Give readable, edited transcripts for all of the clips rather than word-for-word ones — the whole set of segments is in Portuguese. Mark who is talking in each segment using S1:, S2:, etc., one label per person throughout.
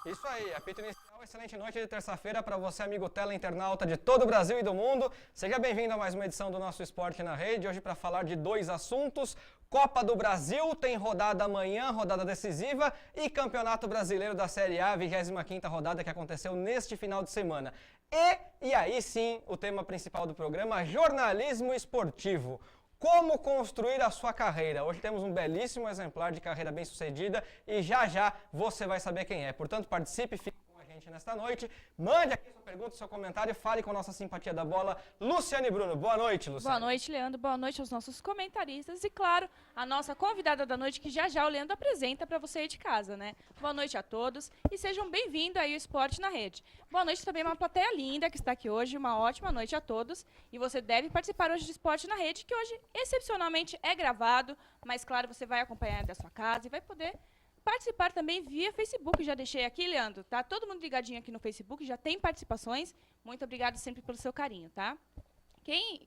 S1: Isso aí, apito inicial, excelente noite de terça-feira para você, amigo teleinternauta de todo o Brasil e do mundo. Seja bem-vindo a mais uma edição do nosso Esporte na Rede, hoje para falar de dois assuntos. Copa do Brasil, tem rodada amanhã, rodada decisiva, e Campeonato Brasileiro da Série A, 25ª rodada que aconteceu neste final de semana. E aí sim, o tema principal do programa, jornalismo esportivo. Como construir a sua carreira? Hoje temos um belíssimo exemplar de carreira bem-sucedida e já você vai saber quem é. Portanto, participe, fique com a gente nesta noite. Mande aqui sua pergunta, seu comentário, fale com a nossa simpatia da bola, Luciane Bruno. Boa noite, Luciane.
S2: Boa noite, Leandro. Boa noite aos nossos comentaristas e, claro, a nossa convidada da noite, que já o Leandro apresenta para você aí de casa, né? Boa noite a todos e sejam bem-vindos aí ao Esporte na Rede. Boa noite também a uma plateia linda que está aqui hoje. Uma ótima noite a todos. E você deve participar hoje do Esporte na Rede, que hoje, excepcionalmente, é gravado. Mas, claro, você vai acompanhar da sua casa e vai poder participar também via Facebook. Já deixei aqui, Leandro, tá? Todo mundo ligadinho aqui no Facebook, já tem participações. Muito obrigada sempre pelo seu carinho, tá?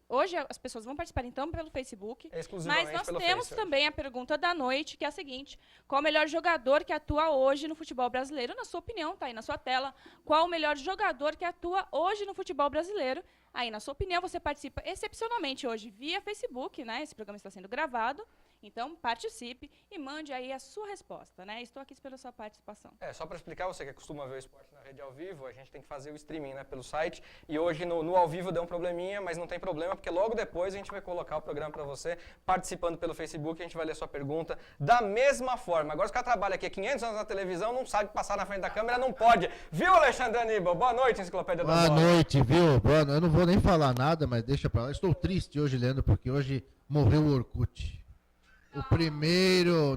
S2: Hoje as pessoas vão participar, então, pelo Facebook, mas nós temos também a pergunta da noite, que é a seguinte: qual o melhor jogador que atua hoje no futebol brasileiro? Na sua opinião, tá aí na sua tela. Qual o melhor jogador que atua hoje no futebol brasileiro? Aí, na sua opinião, você participa excepcionalmente hoje via Facebook, né? Esse programa está sendo gravado. Então, participe e mande aí a sua resposta, né? Estou aqui esperando a sua participação.
S1: Só para explicar, você que costuma ver o Esporte na Rede ao vivo, a gente tem que fazer o streaming, né, pelo site. E hoje no ao vivo deu um probleminha, mas não tem problema, porque logo depois a gente vai colocar o programa para você, participando pelo Facebook, a gente vai ler sua pergunta da mesma forma. Agora, os caras trabalham aqui há 500 anos na televisão, não sabe passar na frente da câmera, não pode. Viu, Alexandre Aníbal? Boa noite, Enciclopédia da Bola.
S3: Boa noite, viu? Eu não vou nem falar nada, mas deixa pra lá. Estou triste hoje, Leandro, porque hoje morreu o Orkut.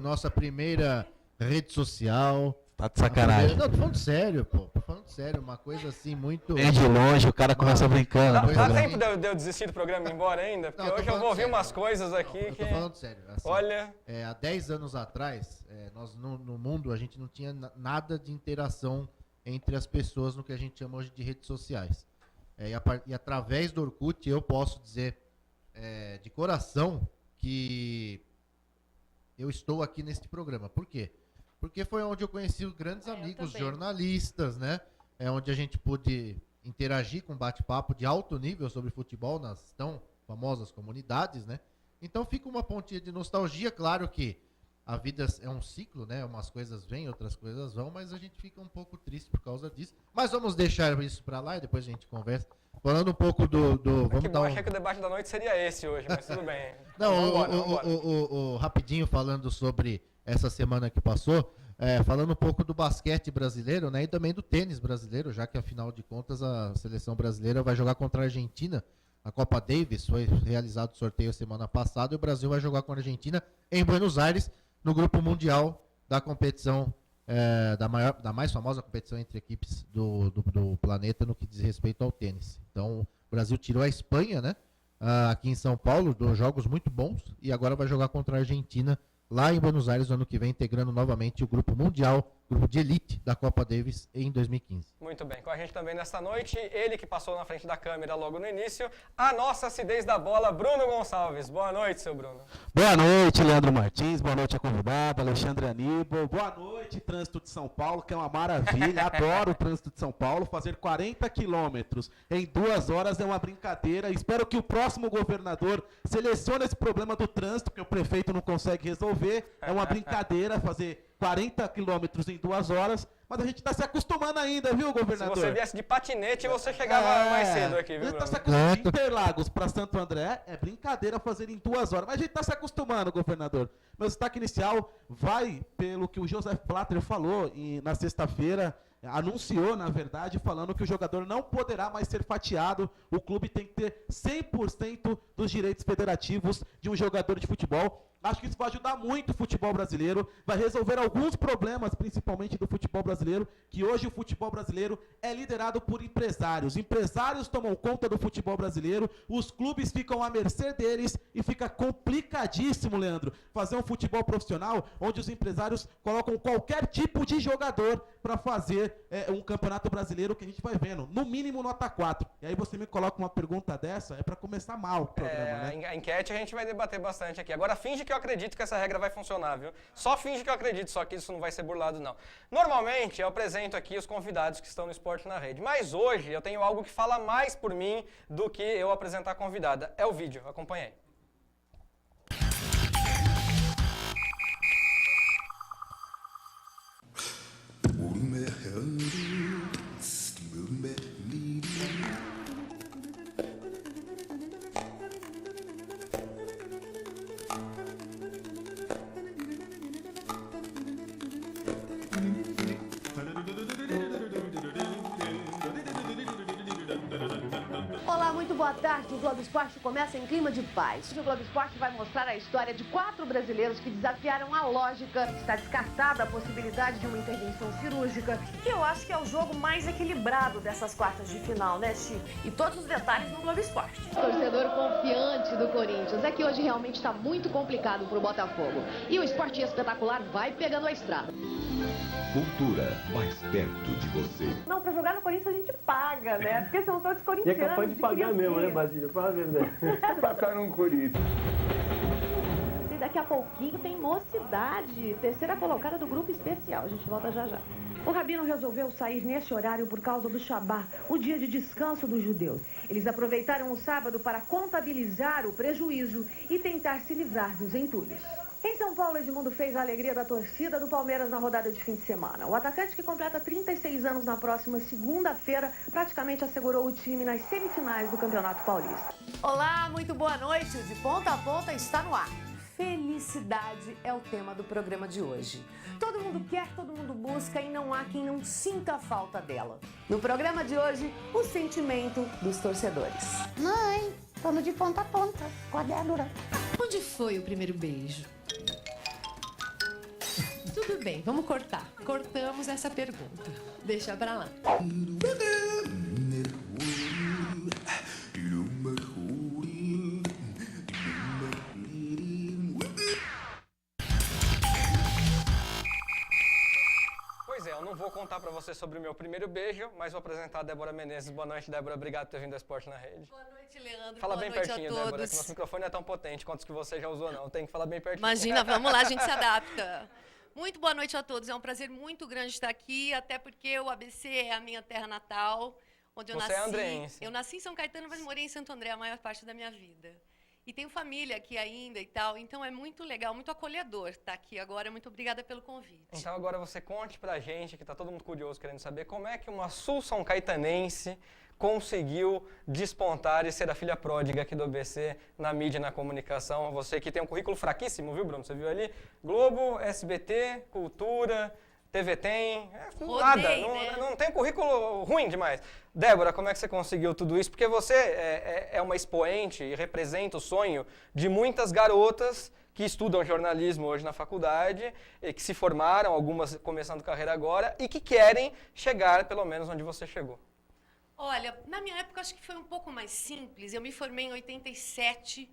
S3: Nossa primeira rede social.
S4: Tá de sacanagem.
S3: Não, tô falando sério, pô. Tô falando sério, uma coisa assim muito...
S4: Bem de longe, o cara começa brincando.
S1: Dá tempo de eu desistir do programa e ir embora ainda? Porque hoje eu vou ouvir umas coisas aqui que...
S3: Eu tô falando sério. Assim,
S1: olha...
S3: há 10 anos atrás, nós no mundo, a gente não tinha nada de interação entre as pessoas no que a gente chama hoje de redes sociais. E através do Orkut, eu posso dizer de coração que eu estou aqui neste programa. Por quê? Porque foi onde eu conheci os grandes amigos jornalistas, né? É onde a gente pôde interagir com bate-papo de alto nível sobre futebol nas tão famosas comunidades, né? Então fica uma pontinha de nostalgia. Claro que a vida é um ciclo, né? Umas coisas vêm, outras coisas vão, mas a gente fica um pouco triste por causa disso. Mas vamos deixar isso para lá e depois a gente conversa. Falando um pouco
S1: achei que o debate da noite seria esse hoje, mas tudo bem.
S3: Não, rapidinho falando sobre essa semana que passou, falando um pouco do basquete brasileiro, né, e também do tênis brasileiro, já que afinal de contas a seleção brasileira vai jogar contra a Argentina. A Copa Davis foi realizado o sorteio semana passada e o Brasil vai jogar com a Argentina em Buenos Aires, no grupo mundial da competição, da mais famosa competição entre equipes do planeta no que diz respeito ao tênis. Então, o Brasil tirou a Espanha, né, aqui em São Paulo, dois jogos muito bons, e agora vai jogar contra a Argentina lá em Buenos Aires, no ano que vem, integrando novamente o grupo mundial, grupo de elite da Copa Davis em 2015.
S1: Muito bem, com a gente também nesta noite, ele que passou na frente da câmera logo no início, a nossa acidez da bola, Bruno Gonçalves. Boa noite, seu Bruno.
S4: Boa noite, Leandro Martins, boa noite a convidada, Alexandre Aníbal. Boa noite, trânsito de São Paulo, que é uma maravilha, adoro o trânsito de São Paulo. Fazer 40 quilômetros em 2 horas é uma brincadeira. Espero que o próximo governador selecione esse problema do trânsito, que o prefeito não consegue resolver. É uma brincadeira fazer 40 quilômetros em 2 horas, mas a gente está se acostumando ainda, viu, governador?
S1: Se você viesse de patinete, você chegava mais cedo aqui, viu,
S4: Bruno? A gente está se acostumando. De Interlagos para Santo André é brincadeira fazer em 2 horas, mas a gente está se acostumando, governador. Meu destaque inicial vai pelo que o Joseph Blatter falou na sexta-feira, anunciou, na verdade, falando que o jogador não poderá mais ser fatiado, o clube tem que ter 100% dos direitos federativos de um jogador de futebol. Acho que isso vai ajudar muito o futebol brasileiro, vai resolver alguns problemas, principalmente do futebol brasileiro, que hoje o futebol brasileiro é liderado por empresários. Empresários tomam conta do futebol brasileiro, os clubes ficam à mercê deles e fica complicadíssimo, Leandro, fazer um futebol profissional onde os empresários colocam qualquer tipo de jogador para fazer um campeonato brasileiro que a gente vai vendo, no mínimo nota 4. E aí você me coloca uma pergunta dessa, é para começar mal o programa, né?
S1: A enquete a gente vai debater bastante aqui. Agora finge que que eu acredito que essa regra vai funcionar, viu? Só finge que eu acredito, só que isso não vai ser burlado, não. Normalmente, eu apresento aqui os convidados que estão no Esporte na Rede, mas hoje eu tenho algo que fala mais por mim do que eu apresentar a convidada. É o vídeo, acompanhe aí.
S5: Olá, muito boa tarde. O Globo Esporte começa em clima de paz. O Globo Esporte vai mostrar a história de 4 brasileiros que desafiaram a lógica. Está descartada a possibilidade de uma intervenção cirúrgica. E eu acho que é o jogo mais equilibrado dessas quartas de final, né, Chico? E todos os detalhes no Globo Esporte. Torcedor confiante do Corinthians. É que hoje realmente está muito complicado para o Botafogo. E o Esporte Espetacular vai pegando a estrada.
S6: Cultura mais perto de você.
S5: Não, para jogar no Corinthians a gente paga, né? Porque são todos
S7: E é
S5: corintianos.
S7: capaz de pagar mesmo, né, Basílio? Fala a verdade.
S6: Pagar um Corinthians.
S5: E daqui a pouquinho tem Mocidade, terceira colocada do grupo especial. A gente volta já já. O Rabino resolveu sair nesse horário por causa do Shabá, o dia de descanso dos judeus. Eles aproveitaram o sábado para contabilizar o prejuízo e tentar se livrar dos entulhos. Em São Paulo, Edmundo fez a alegria da torcida do Palmeiras na rodada de fim de semana. O atacante, que completa 36 anos na próxima segunda-feira, praticamente assegurou o time nas semifinais do Campeonato Paulista. Olá, muito boa noite. O De Ponta a Ponta está no ar. Felicidade é o tema do programa de hoje. Todo mundo quer, todo mundo busca e não há quem não sinta a falta dela. No programa de hoje, o sentimento dos torcedores.
S8: Mãe, tô no De Ponta a Ponta, com a Débora.
S9: Onde foi o primeiro beijo? Tudo bem, vamos cortar. Cortamos essa pergunta. Deixa pra lá.
S1: Pois é, eu não vou contar pra você sobre o meu primeiro beijo, mas vou apresentar a Débora Menezes. Boa noite, Débora. Obrigado por ter vindo ao Esporte na Rede.
S10: Boa noite, Leandro.
S1: Fala
S10: Boa
S1: bem
S10: noite
S1: pertinho,
S10: a todos.
S1: Débora, que nosso microfone não é tão potente quanto os que você já usou, não. Tem que falar bem pertinho.
S10: Imagina, vamos lá, a gente se adapta. Muito boa noite a todos. É um prazer muito grande estar aqui, até porque o ABC é a minha terra natal, onde eu
S1: Você
S10: nasci.
S1: é andreense.
S10: Eu nasci em São Caetano, mas morei em Santo André a maior parte da minha vida. E tenho família aqui ainda e tal, então é muito legal, muito acolhedor estar aqui agora. Muito obrigada pelo convite.
S1: Então agora você conte pra gente, que tá todo mundo curioso querendo saber, como é que uma sul-são caetanense conseguiu despontar e ser a filha pródiga aqui do ABC na mídia e na comunicação. Você que tem um currículo fraquíssimo, viu, Bruno? Você viu ali? Globo, SBT, Cultura, TV Tem, nada,
S10: Rodei, né?
S1: não tem currículo ruim demais. Débora, como é que você conseguiu tudo isso? Porque você é uma expoente e representa o sonho de muitas garotas que estudam jornalismo hoje na faculdade, e que se formaram, algumas começando carreira agora, e que querem chegar pelo menos onde você chegou.
S10: Olha, na minha época acho que foi um pouco mais simples. Eu me formei em 87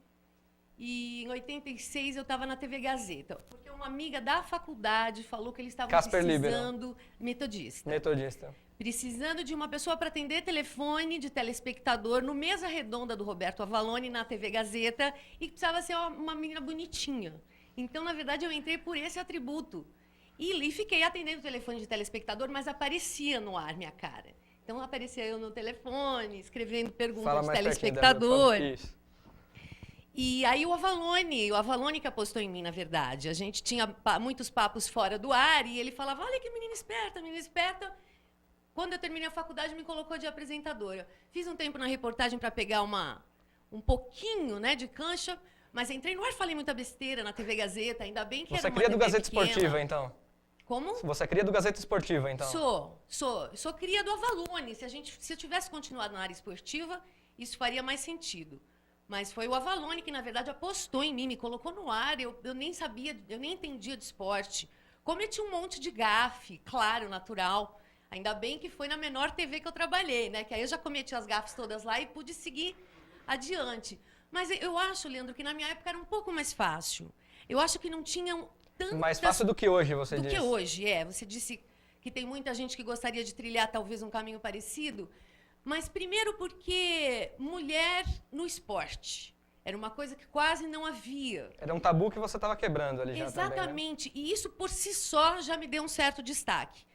S10: e em 86 eu estava na TV Gazeta. Porque uma amiga da faculdade falou que eles estavam
S1: Casper Libero.
S10: precisando... Metodista.
S1: Metodista.
S10: Precisando de uma pessoa para atender telefone de telespectador no Mesa Redonda do Roberto Avalone, na TV Gazeta, e que precisava ser uma menina bonitinha. Então, na verdade, eu entrei por esse atributo. E fiquei atendendo o telefone de telespectador, mas aparecia no ar minha cara. Então, aparecia eu no telefone, escrevendo perguntas
S1: Fala
S10: de
S1: mais pertinho,
S10: telespectador.
S1: Débora, isso.
S10: E aí o Avalone que apostou em mim, na verdade. A gente tinha muitos papos fora do ar e ele falava, olha que menina esperta, menina esperta. Quando eu terminei a faculdade, me colocou de apresentadora. Fiz um tempo na reportagem para pegar um pouquinho, né, de cancha, mas entrei no ar, falei muita besteira na TV Gazeta, ainda bem que
S1: Você
S10: era uma
S1: cria do
S10: TV
S1: Gazeta
S10: pequena.
S1: Esportiva, então?
S10: Como?
S1: Você cria do Gazeta Esportiva, então?
S10: Sou cria do Avalone. Se eu tivesse continuado na área esportiva, isso faria mais sentido. Mas foi o Avalone que, na verdade, apostou em mim, me colocou no ar. Eu nem sabia, eu nem entendia de esporte. Cometi um monte de gafe, claro, natural. Ainda bem que foi na menor TV que eu trabalhei, né? Que aí eu já cometi as gafes todas lá e pude seguir adiante. Mas eu acho, Leandro, que na minha época era um pouco mais fácil. Eu acho que não tinham tantas...
S1: Mais fácil do que hoje, você
S10: do
S1: disse.
S10: que hoje, é. Você disse que tem muita gente que gostaria de trilhar talvez um caminho parecido. Mas primeiro porque mulher no esporte Era uma coisa que quase não havia.
S1: Era um tabu que você estava quebrando ali já também, né?
S10: Exatamente. E isso, por si só, já me deu um certo destaque.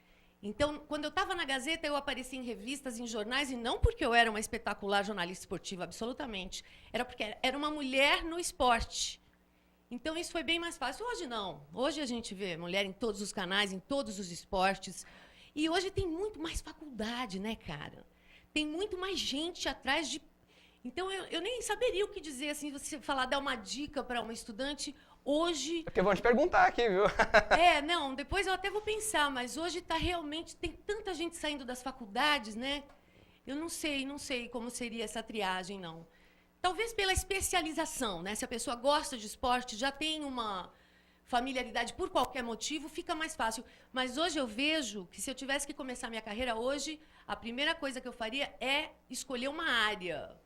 S10: Então, quando eu estava na Gazeta, eu aparecia em revistas, em jornais, e não porque eu era uma espetacular jornalista esportiva, absolutamente. Era porque era uma mulher no esporte. Então, isso foi bem mais fácil. Hoje, não. Hoje a gente vê mulher em todos os canais, em todos os esportes. E hoje tem muito mais faculdade, né, cara? Tem muito mais gente atrás de... Então, eu nem saberia o que dizer, assim, você falar, dar uma dica para uma estudante. Hoje...
S1: Porque vão te perguntar aqui, viu?
S10: Não, depois eu até vou pensar, mas hoje está realmente... Tem tanta gente saindo das faculdades, né? Eu não sei como seria essa triagem, não. Talvez pela especialização, né? Se a pessoa gosta de esporte, já tem uma familiaridade por qualquer motivo, fica mais fácil. Mas hoje eu vejo que se eu tivesse que começar minha carreira hoje, a primeira coisa que eu faria é escolher uma área.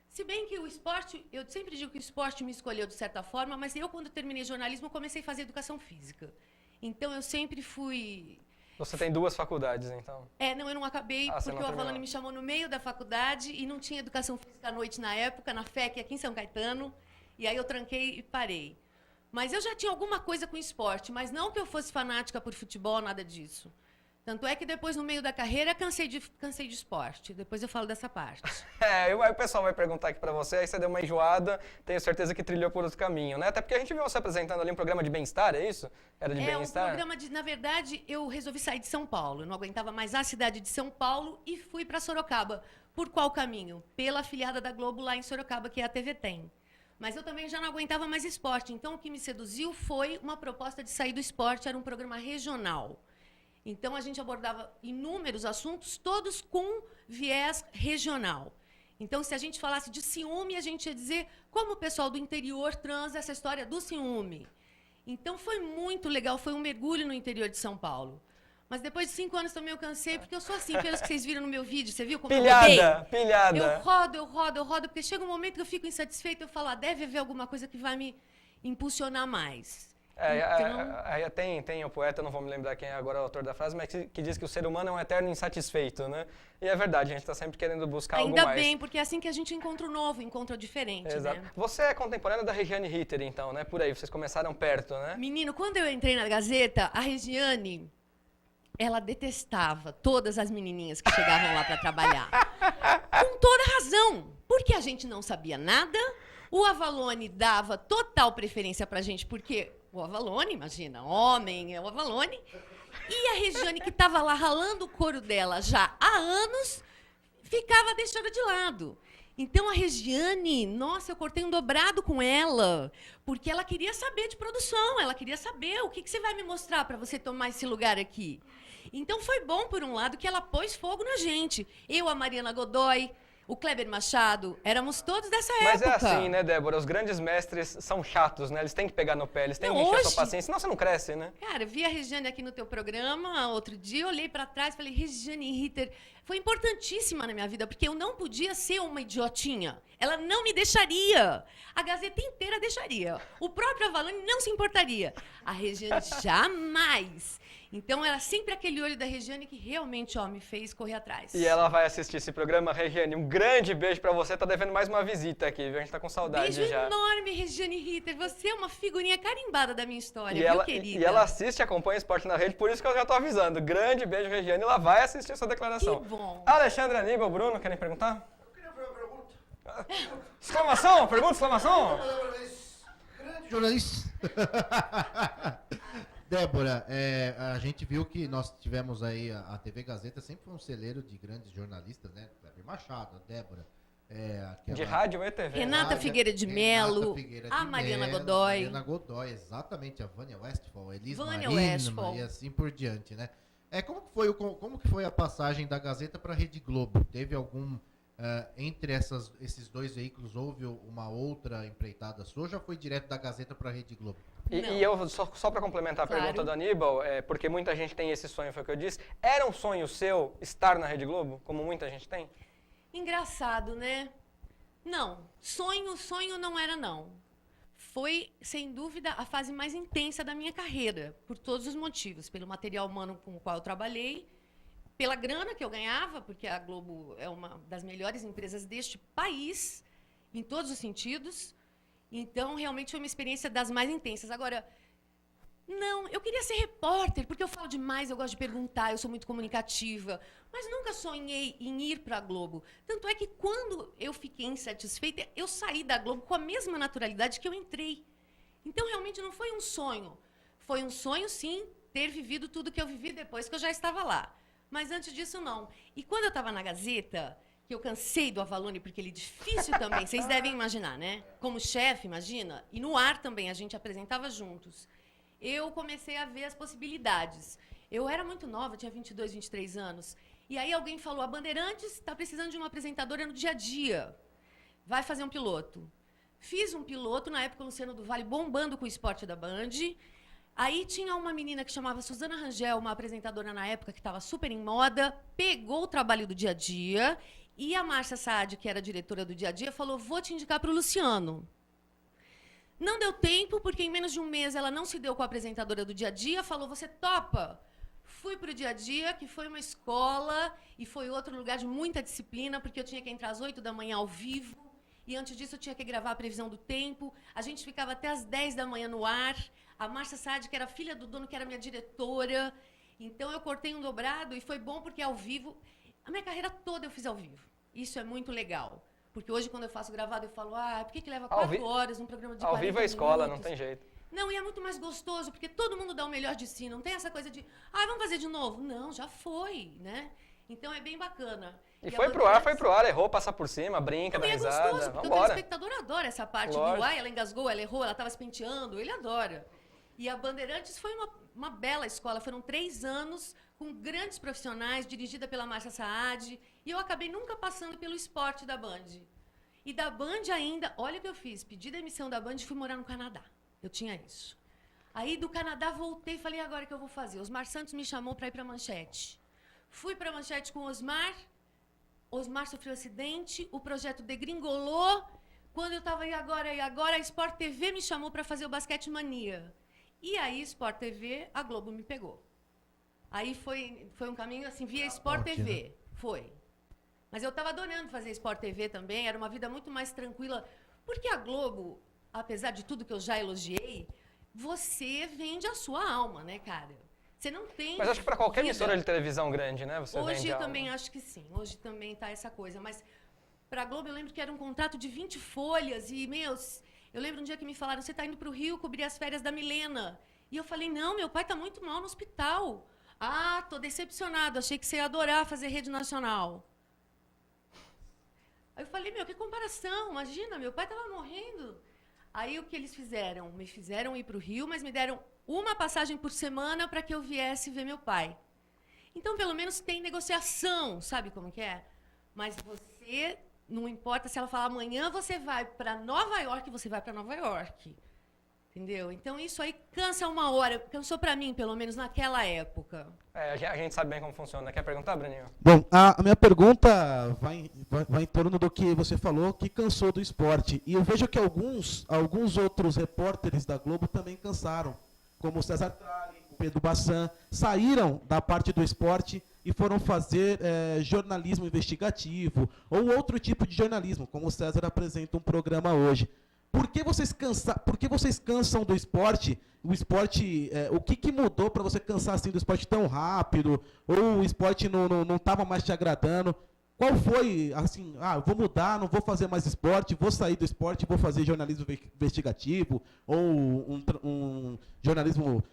S10: Se bem que o esporte, eu sempre digo que o esporte me escolheu de certa forma, mas eu, quando terminei jornalismo, comecei a fazer educação física. Então, eu sempre fui...
S1: Você tem 2 faculdades, então?
S10: Não, eu não acabei, porque o Avalone me chamou no meio da faculdade e não tinha educação física à noite na época, na FEC, aqui em São Caetano. E aí eu tranquei e parei. Mas eu já tinha alguma coisa com esporte, mas não que eu fosse fanática por futebol, nada disso. Tanto é que depois, no meio da carreira, cansei de esporte. Depois eu falo dessa parte.
S1: Aí o pessoal vai perguntar aqui pra você, aí você deu uma enjoada, tenho certeza que trilhou por outro caminho, né? Até porque a gente viu você apresentando ali um programa de bem-estar, é isso? Era de bem-estar?
S10: Um programa de... Na verdade, eu resolvi sair de São Paulo. Eu não aguentava mais a cidade de São Paulo e fui para Sorocaba. Por qual caminho? Pela afiliada da Globo lá em Sorocaba, que é a TV Tem. Mas eu também já não aguentava mais esporte. Então, o que me seduziu foi uma proposta de sair do esporte. Era um programa regional. Então, a gente abordava inúmeros assuntos, todos com viés regional. Então, se a gente falasse de ciúme, a gente ia dizer como o pessoal do interior transa essa história do ciúme. Então, foi muito legal, foi um mergulho no interior de São Paulo. Mas depois de 5 anos também eu cansei, porque eu sou assim, pelos que vocês viram no meu vídeo, você viu como eu rodei?
S1: Pilhada.
S10: Eu rodo, porque chega um momento que eu fico insatisfeita, eu falo, deve haver alguma coisa que vai me impulsionar mais.
S1: Aí tem o poeta, não vou me lembrar quem é agora o autor da frase, mas que diz que o ser humano é um eterno insatisfeito, né? E é verdade, a gente está sempre querendo buscar algo mais.
S10: Ainda bem, porque é assim que a gente encontra o novo, encontra o diferente,
S1: Exato.
S10: né?
S1: Você é contemporânea da Regiane Ritter, então, né? Por aí, vocês começaram perto, né?
S10: Menino, quando eu entrei na Gazeta, a Regiane, ela detestava todas as menininhas que chegavam lá para trabalhar. Com toda razão, porque a gente não sabia nada, o Avalone dava total preferência pra gente, porque... O Avalone, imagina, homem é o Avalone. E a Regiane, que estava lá ralando o couro dela já há anos, ficava deixada de lado. Então, a Regiane, nossa, eu cortei um dobrado com ela, porque ela queria saber de produção, ela queria saber o que você vai me mostrar para você tomar esse lugar aqui. Então, foi bom, por um lado, que ela pôs fogo na gente. Eu, a Mariana Godoy, o Kleber Machado, éramos todos dessa época.
S1: Mas é assim, né, Débora? Os grandes mestres são chatos, né? Eles têm que pegar no pé, eles têm que encher a sua paciência, senão você não cresce, né?
S10: Cara, eu vi a Regiane aqui no teu programa outro dia, olhei pra trás e falei, Regiane Ritter foi importantíssima na minha vida, porque eu não podia ser uma idiotinha. Ela não me deixaria. A Gazeta inteira deixaria. O próprio Avalone não se importaria. A Regiane jamais. Então, era sempre aquele olho da Regiane que realmente, me fez correr atrás.
S1: E ela vai assistir esse programa. Regiane, um grande beijo pra você. Tá devendo mais uma visita aqui, viu? A gente tá com saudade
S10: beijo
S1: já.
S10: Beijo enorme, Regiane Ritter. Você é uma figurinha carimbada da minha história,
S1: viu,
S10: querida?
S1: E ela assiste e acompanha Esporte na Rede, por isso que eu já tô avisando. Grande beijo, Regiane. Ela vai assistir essa declaração.
S10: Que bom.
S1: Alexandre, Aníbal, Bruno, querem perguntar? Eu queria fazer uma pergunta. Exclamação? Pergunta, exclamação?
S3: Grande jornalista. Débora, a gente viu que nós tivemos aí, a TV Gazeta sempre foi um celeiro de grandes jornalistas, né? Kleber Machado, a Débora.
S1: De rádio e TV.
S10: Renata Figueira de Mello, a Mariana Godoy.
S3: Mariana Godoy, exatamente, a Vânia Westphal, a Elis
S10: Vânia
S3: Marina
S10: Westphal.
S3: e assim por diante, né? Como que foi a passagem da Gazeta para a Rede Globo? Teve algum... entre esses dois veículos, houve uma outra empreitada sua ou já foi direto da Gazeta para a Rede Globo?
S1: E eu, só para complementar a pergunta do Aníbal, porque muita gente tem esse sonho, foi o que eu disse. Era um sonho seu estar na Rede Globo, como muita gente tem?
S10: Engraçado, né? Não, sonho não era, não. Foi, sem dúvida, a fase mais intensa da minha carreira, por todos os motivos. Pelo material humano com o qual eu trabalhei, pela grana que eu ganhava, porque a Globo é uma das melhores empresas deste país, em todos os sentidos. Então, realmente foi uma experiência das mais intensas. Agora, não, eu queria ser repórter, porque eu falo demais, eu gosto de perguntar, eu sou muito comunicativa, mas nunca sonhei em ir para a Globo. Tanto é que, quando eu fiquei insatisfeita, eu saí da Globo com a mesma naturalidade que eu entrei. Então, realmente, não foi um sonho. Foi um sonho, sim, ter vivido tudo que eu vivi depois que eu já estava lá. Mas, antes disso, não. E quando eu estava na Gazeta, que eu cansei do Avalone, porque ele é difícil também, vocês devem imaginar, né? Como chefe, imagina, e no ar também, a gente apresentava juntos. Eu comecei a ver as possibilidades. Eu era muito nova, tinha 22, 23 anos. E aí alguém falou, a Bandeirantes está precisando de uma apresentadora no dia a dia. Vai fazer um piloto. Fiz um piloto, na época o Luciano do Vale bombando com o esporte da Band. Aí tinha uma menina que chamava Suzana Rangel, uma apresentadora na época que estava super em moda, pegou o trabalho do dia a dia, e a Márcia Saad, que era a diretora do dia a dia, falou, vou te indicar para o Luciano. Não deu tempo, porque em menos de um mês ela não se deu com a apresentadora do dia a dia, falou, você topa? Fui para o dia a dia, que foi uma escola, e foi outro lugar de muita disciplina, porque eu tinha que entrar às 8 da manhã ao vivo, e antes disso eu tinha que gravar a previsão do tempo, a gente ficava até às 10 da manhã no ar, a Márcia Saad, que era filha do dono, que era minha diretora, então eu cortei um dobrado, e foi bom porque ao vivo, a minha carreira toda eu fiz ao vivo. Isso é muito legal. Porque hoje, quando eu faço gravado, eu falo, por que leva 4 horas num programa de 40
S1: minutos? Ao vivo é escola,
S10: minutos?
S1: não tem jeito.
S10: Não, e é muito mais gostoso, porque todo mundo dá o melhor de si. Não tem essa coisa de, vamos fazer de novo. Não, já foi, né? Então, é bem bacana.
S1: E foi pro ar, errou, passa por cima, brinca, dá risada.
S10: É gostoso, porque o telespectador adora essa parte do, ela engasgou, ela errou, ela estava se penteando, ele adora. E a Bandeirantes foi uma bela escola, foram 3 anos com grandes profissionais, dirigida pela Márcia Saad, e eu acabei nunca passando pelo esporte da Band. E da Band ainda, olha o que eu fiz, pedi demissão da Band e fui morar no Canadá. Eu tinha isso. Aí do Canadá voltei e falei, agora o que eu vou fazer? Osmar Santos me chamou para ir para a Manchete. Fui para a Manchete com o Osmar sofreu acidente, o projeto degringolou. Quando eu estava agora, a Sport TV me chamou para fazer o Basquete Mania. E aí, Sport TV, a Globo me pegou. Aí foi um caminho assim, via Sport TV. Né? Foi. Mas eu estava adorando fazer Sport TV também, era uma vida muito mais tranquila. Porque a Globo, apesar de tudo que eu já elogiei, você vende a sua alma, né, cara? Você não tem.
S1: Mas acho que para qualquer emissora de televisão grande, né? Você
S10: hoje eu
S1: alma.
S10: Também acho que sim. Hoje também tá essa coisa. Mas para a Globo eu lembro que era um contrato de 20 folhas e, eu lembro um dia que me falaram, você está indo para o Rio cobrir as férias da Milena. E eu falei, não, meu pai está muito mal no hospital. Tô decepcionado, achei que você ia adorar fazer rede nacional. Aí eu falei, que comparação, imagina, meu pai estava morrendo. Aí o que eles fizeram? Me fizeram ir para o Rio, mas me deram uma passagem por semana para que eu viesse ver meu pai. Então, pelo menos tem negociação, sabe como que é? Mas você, não importa se ela falar amanhã você vai para Nova York, você vai para Nova York. Entendeu? Então, isso aí cansa uma hora. Cansou para mim, pelo menos naquela época.
S1: A gente sabe bem como funciona. Quer perguntar, Bruninho?
S4: Bom, a minha pergunta vai em torno do que você falou, que cansou do esporte. E eu vejo que alguns outros repórteres da Globo também cansaram, como o César Tralli, o Pedro Bassan, saíram da parte do esporte e foram fazer jornalismo investigativo ou outro tipo de jornalismo, como o César apresenta um programa hoje. Por que vocês cansam do esporte? O esporte, o que mudou para você cansar assim do esporte tão rápido? Ou o esporte não estava mais te agradando? Qual foi, assim, vou mudar, não vou fazer mais esporte, vou sair do esporte, vou fazer jornalismo investigativo, ou um jornalismo,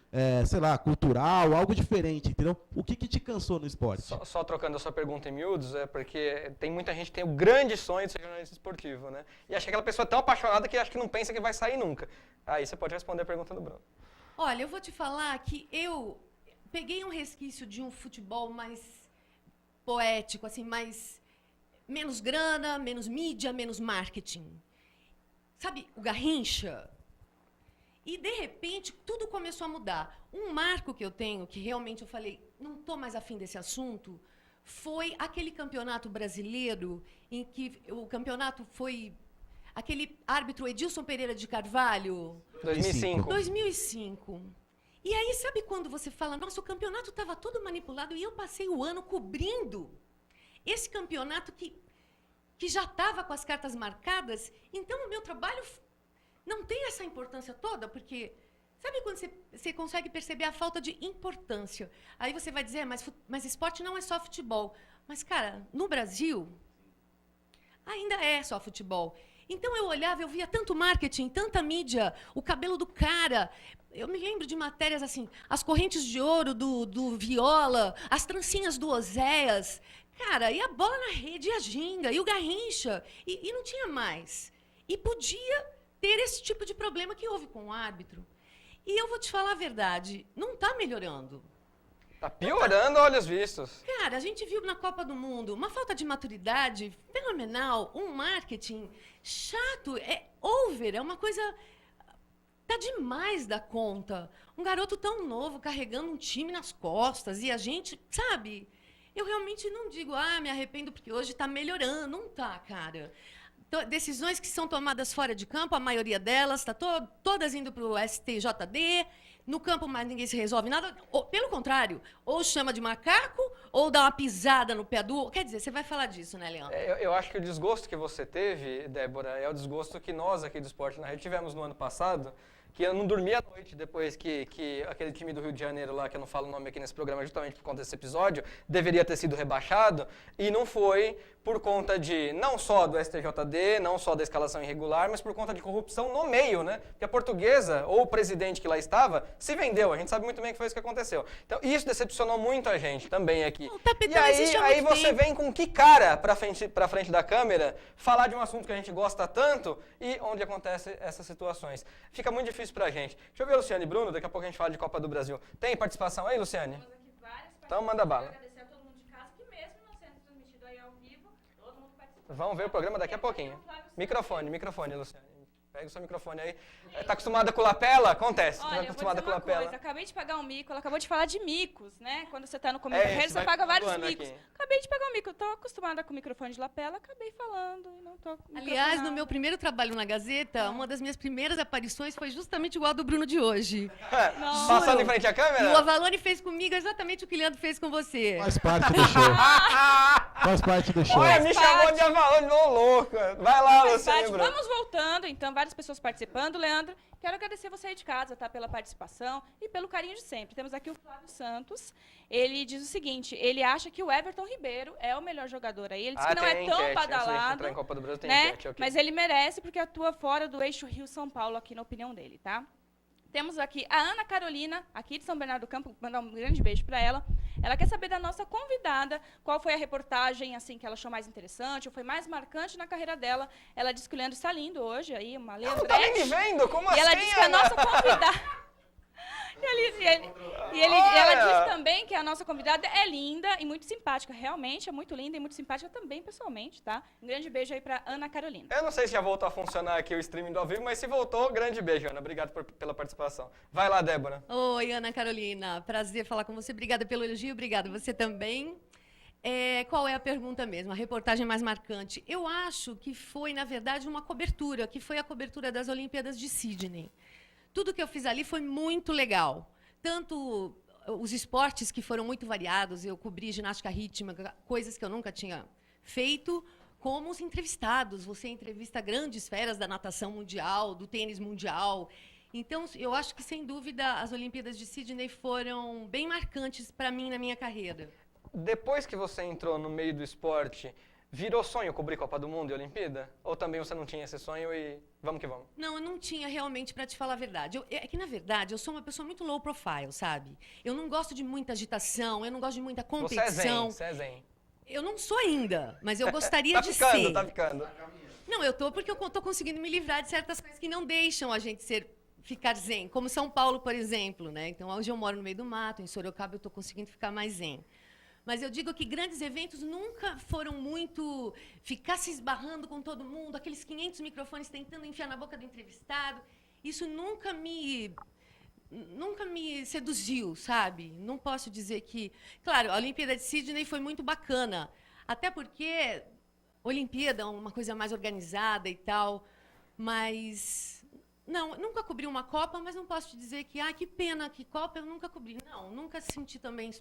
S4: sei lá, cultural, algo diferente, entendeu? O que te cansou no esporte?
S1: Só trocando a sua pergunta em miúdos, porque tem muita gente que tem o grande sonho de ser jornalista esportivo, né? E acha que aquela pessoa é tão apaixonada que acha que não pensa que vai sair nunca. Aí você pode responder a pergunta do Bruno.
S10: Olha, eu vou te falar que eu peguei um resquício de um futebol mais poético, assim, menos grana, menos mídia, menos marketing. Sabe, o Garrincha? E, de repente, tudo começou a mudar. Um marco que eu tenho, que realmente eu falei, não estou mais afim desse assunto, foi aquele campeonato brasileiro em que o campeonato foi aquele árbitro Edilson Pereira de Carvalho.
S1: 2005.
S10: E aí, sabe quando você fala, nossa, o campeonato estava todo manipulado e eu passei o ano cobrindo esse campeonato que que já estava com as cartas marcadas, então o meu trabalho não tem essa importância toda, porque sabe quando você consegue perceber a falta de importância? Aí você vai dizer, mas esporte não é só futebol. Mas, cara, no Brasil, ainda é só futebol. Então eu olhava, eu via tanto marketing, tanta mídia, o cabelo do cara. Eu me lembro de matérias assim, as correntes de ouro do Viola, as trancinhas do Oséias. Cara, e a bola na rede, e a ginga, e o Garrincha. E não tinha mais. E podia ter esse tipo de problema que houve com o árbitro. E eu vou te falar a verdade, não está melhorando.
S1: Tá piorando, olhos vistos.
S10: Cara, a gente viu na Copa do Mundo uma falta de maturidade fenomenal, um marketing chato, é over, é uma coisa... Tá demais da conta. Um garoto tão novo carregando um time nas costas e a gente, sabe? Eu realmente não digo, me arrependo porque hoje está melhorando. Não tá, cara. Decisões que são tomadas fora de campo, a maioria delas, está todas indo para o STJD. No campo, mais ninguém se resolve nada. Pelo contrário, ou chama de macaco, ou dá uma pisada no pé do... Quer dizer, você vai falar disso, né, Leandro?
S1: Eu acho que o desgosto que você teve, Débora, é o desgosto que nós aqui do Esporte na Rede tivemos no ano passado, que eu não dormi à noite depois que aquele time do Rio de Janeiro lá, que eu não falo o nome aqui nesse programa justamente por conta desse episódio, deveria ter sido rebaixado, e não foi por conta de, não só do STJD, não só da escalação irregular, mas por conta de corrupção no meio, né? Porque a Portuguesa, ou o presidente que lá estava, se vendeu. A gente sabe muito bem que foi isso que aconteceu. Então, isso decepcionou muito a gente também aqui. E aí você vem com que cara pra frente da câmera falar de um assunto que a gente gosta tanto e onde acontecem essas situações. Fica muito difícil pra gente. Deixa eu ver, Luciane e Bruno, daqui a pouco a gente fala de Copa do Brasil. Tem participação aí, Luciane?
S2: Temos aqui várias
S1: Então manda bala.
S2: Agradecer a todo mundo de casa, que mesmo não sendo transmitido aí ao vivo, todo mundo participa.
S1: Vamos ver o programa daqui a pouquinho. Microfone, Luciane. Pega o seu microfone aí. Tá acostumada com lapela? Acontece.
S2: Olha,
S1: tá acostumada com lapela.
S2: Coisa. Acabei de pagar um mico, ela acabou de falar de micos, né? Quando você tá no começo da rede, você paga vários micos.
S1: Aqui.
S2: Acabei de pagar um mico. Eu tô acostumada com o microfone de lapela, acabei falando e não tô...
S10: Aliás, no meu primeiro trabalho na Gazeta, uma das minhas primeiras aparições foi justamente igual a do Bruno de hoje.
S1: Passando em frente à câmera?
S10: E o Avalone fez comigo exatamente o que o Leandro fez com você.
S3: Faz parte do show. Faz parte do show.
S1: Olha, me chamou de Avalone, ô louco. Vai lá, Luciane.
S2: Vamos voltando, então, várias pessoas participando. Leandro, quero agradecer você aí de casa, tá, pela participação e pelo carinho de sempre. Temos aqui o Flávio Santos. Ele diz o seguinte: ele acha que o Everton Ribeiro é o melhor jogador aí. Ele diz que não é tão badalado,
S1: em Copa do Brasil, tem
S2: né?
S1: enquete, okay.
S2: Mas ele merece porque atua fora do eixo Rio-São Paulo, aqui na opinião dele, tá? Temos aqui a Ana Carolina, aqui de São Bernardo do Campo, mandar um grande beijo para ela. Ela quer saber da nossa convidada, qual foi a reportagem assim que ela achou mais interessante, ou foi mais marcante na carreira dela. Ela disse que o Leandro está lindo hoje, aí, uma Leandrete.
S1: Ela tá me vendo? Como assim,
S2: E ela disse que a nossa convidada... ela disse também que a nossa convidada é linda e muito simpática. Realmente é muito linda e muito simpática também, pessoalmente, tá? Um grande beijo aí pra Ana Carolina.
S1: Eu não sei se já voltou a funcionar aqui o streaming do ao vivo, mas se voltou, grande beijo, Ana. Obrigado pela participação. Vai lá, Débora.
S10: Oi, Ana Carolina. Prazer falar com você. Obrigada pelo elogio. Obrigada você também. Qual é a pergunta mesmo? A reportagem mais marcante? Eu acho que foi, na verdade, uma cobertura, que foi a cobertura das Olimpíadas de Sydney. Tudo que eu fiz ali foi muito legal. Tanto os esportes que foram muito variados, eu cobri ginástica rítmica, coisas que eu nunca tinha feito, como os entrevistados. Você entrevista grandes feras da natação mundial, do tênis mundial. Então, eu acho que, sem dúvida, as Olimpíadas de Sydney foram bem marcantes para mim na minha carreira.
S1: Depois que você entrou no meio do esporte, virou sonho cobrir Copa do Mundo e Olimpíada? Ou também você não tinha esse sonho e vamos que vamos?
S10: Não, eu não tinha realmente, para te falar a verdade. É que, na verdade, eu sou uma pessoa muito low profile, sabe? Eu não gosto de muita agitação, eu não gosto de muita competição.
S1: Você é zen.
S10: Eu não sou ainda, mas eu gostaria de
S1: ser.
S10: Tá
S1: ficando.
S10: Não, eu tô porque eu tô conseguindo me livrar de certas coisas que não deixam a gente ficar zen. Como São Paulo, por exemplo, né? Então, hoje eu moro no meio do mato, em Sorocaba eu tô conseguindo ficar mais zen. Mas eu digo que grandes eventos nunca foram muito ficar se esbarrando com todo mundo, aqueles 500 microfones tentando enfiar na boca do entrevistado. Isso nunca me seduziu, sabe? Não posso dizer que... Claro, a Olimpíada de Sydney foi muito bacana, até porque Olimpíada é uma coisa mais organizada e tal, mas... Não, nunca cobri uma Copa, mas não posso te dizer que, que pena, que Copa eu nunca cobri. Não, nunca senti também...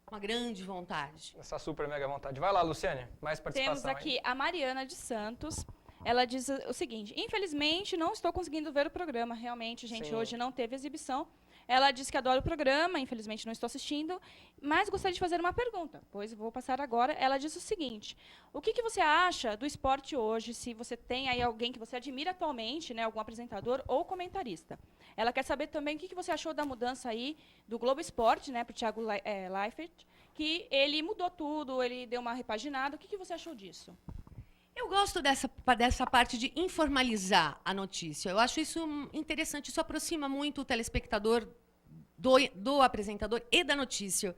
S10: uma grande vontade.
S1: Essa super mega vontade. Vai lá, Luciane, mais participação.
S2: Temos aqui a Mariana de Santos. Ela diz o seguinte: infelizmente não estou conseguindo ver o programa. Realmente, gente,
S1: Sim.
S2: hoje não teve exibição. Ela disse que adora o programa, infelizmente não estou assistindo, mas gostaria de fazer uma pergunta, pois vou passar agora. Ela disse o seguinte: o que você acha do esporte hoje, se você tem aí alguém que você admira atualmente, né, algum apresentador ou comentarista? Ela quer saber também o que você achou da mudança aí do Globo Esporte, né, para o Thiago Leifert, que ele mudou tudo, ele deu uma repaginada. O que você achou disso?
S10: Eu gosto dessa parte de informalizar a notícia. Eu acho isso interessante. Isso aproxima muito o telespectador do apresentador e da notícia.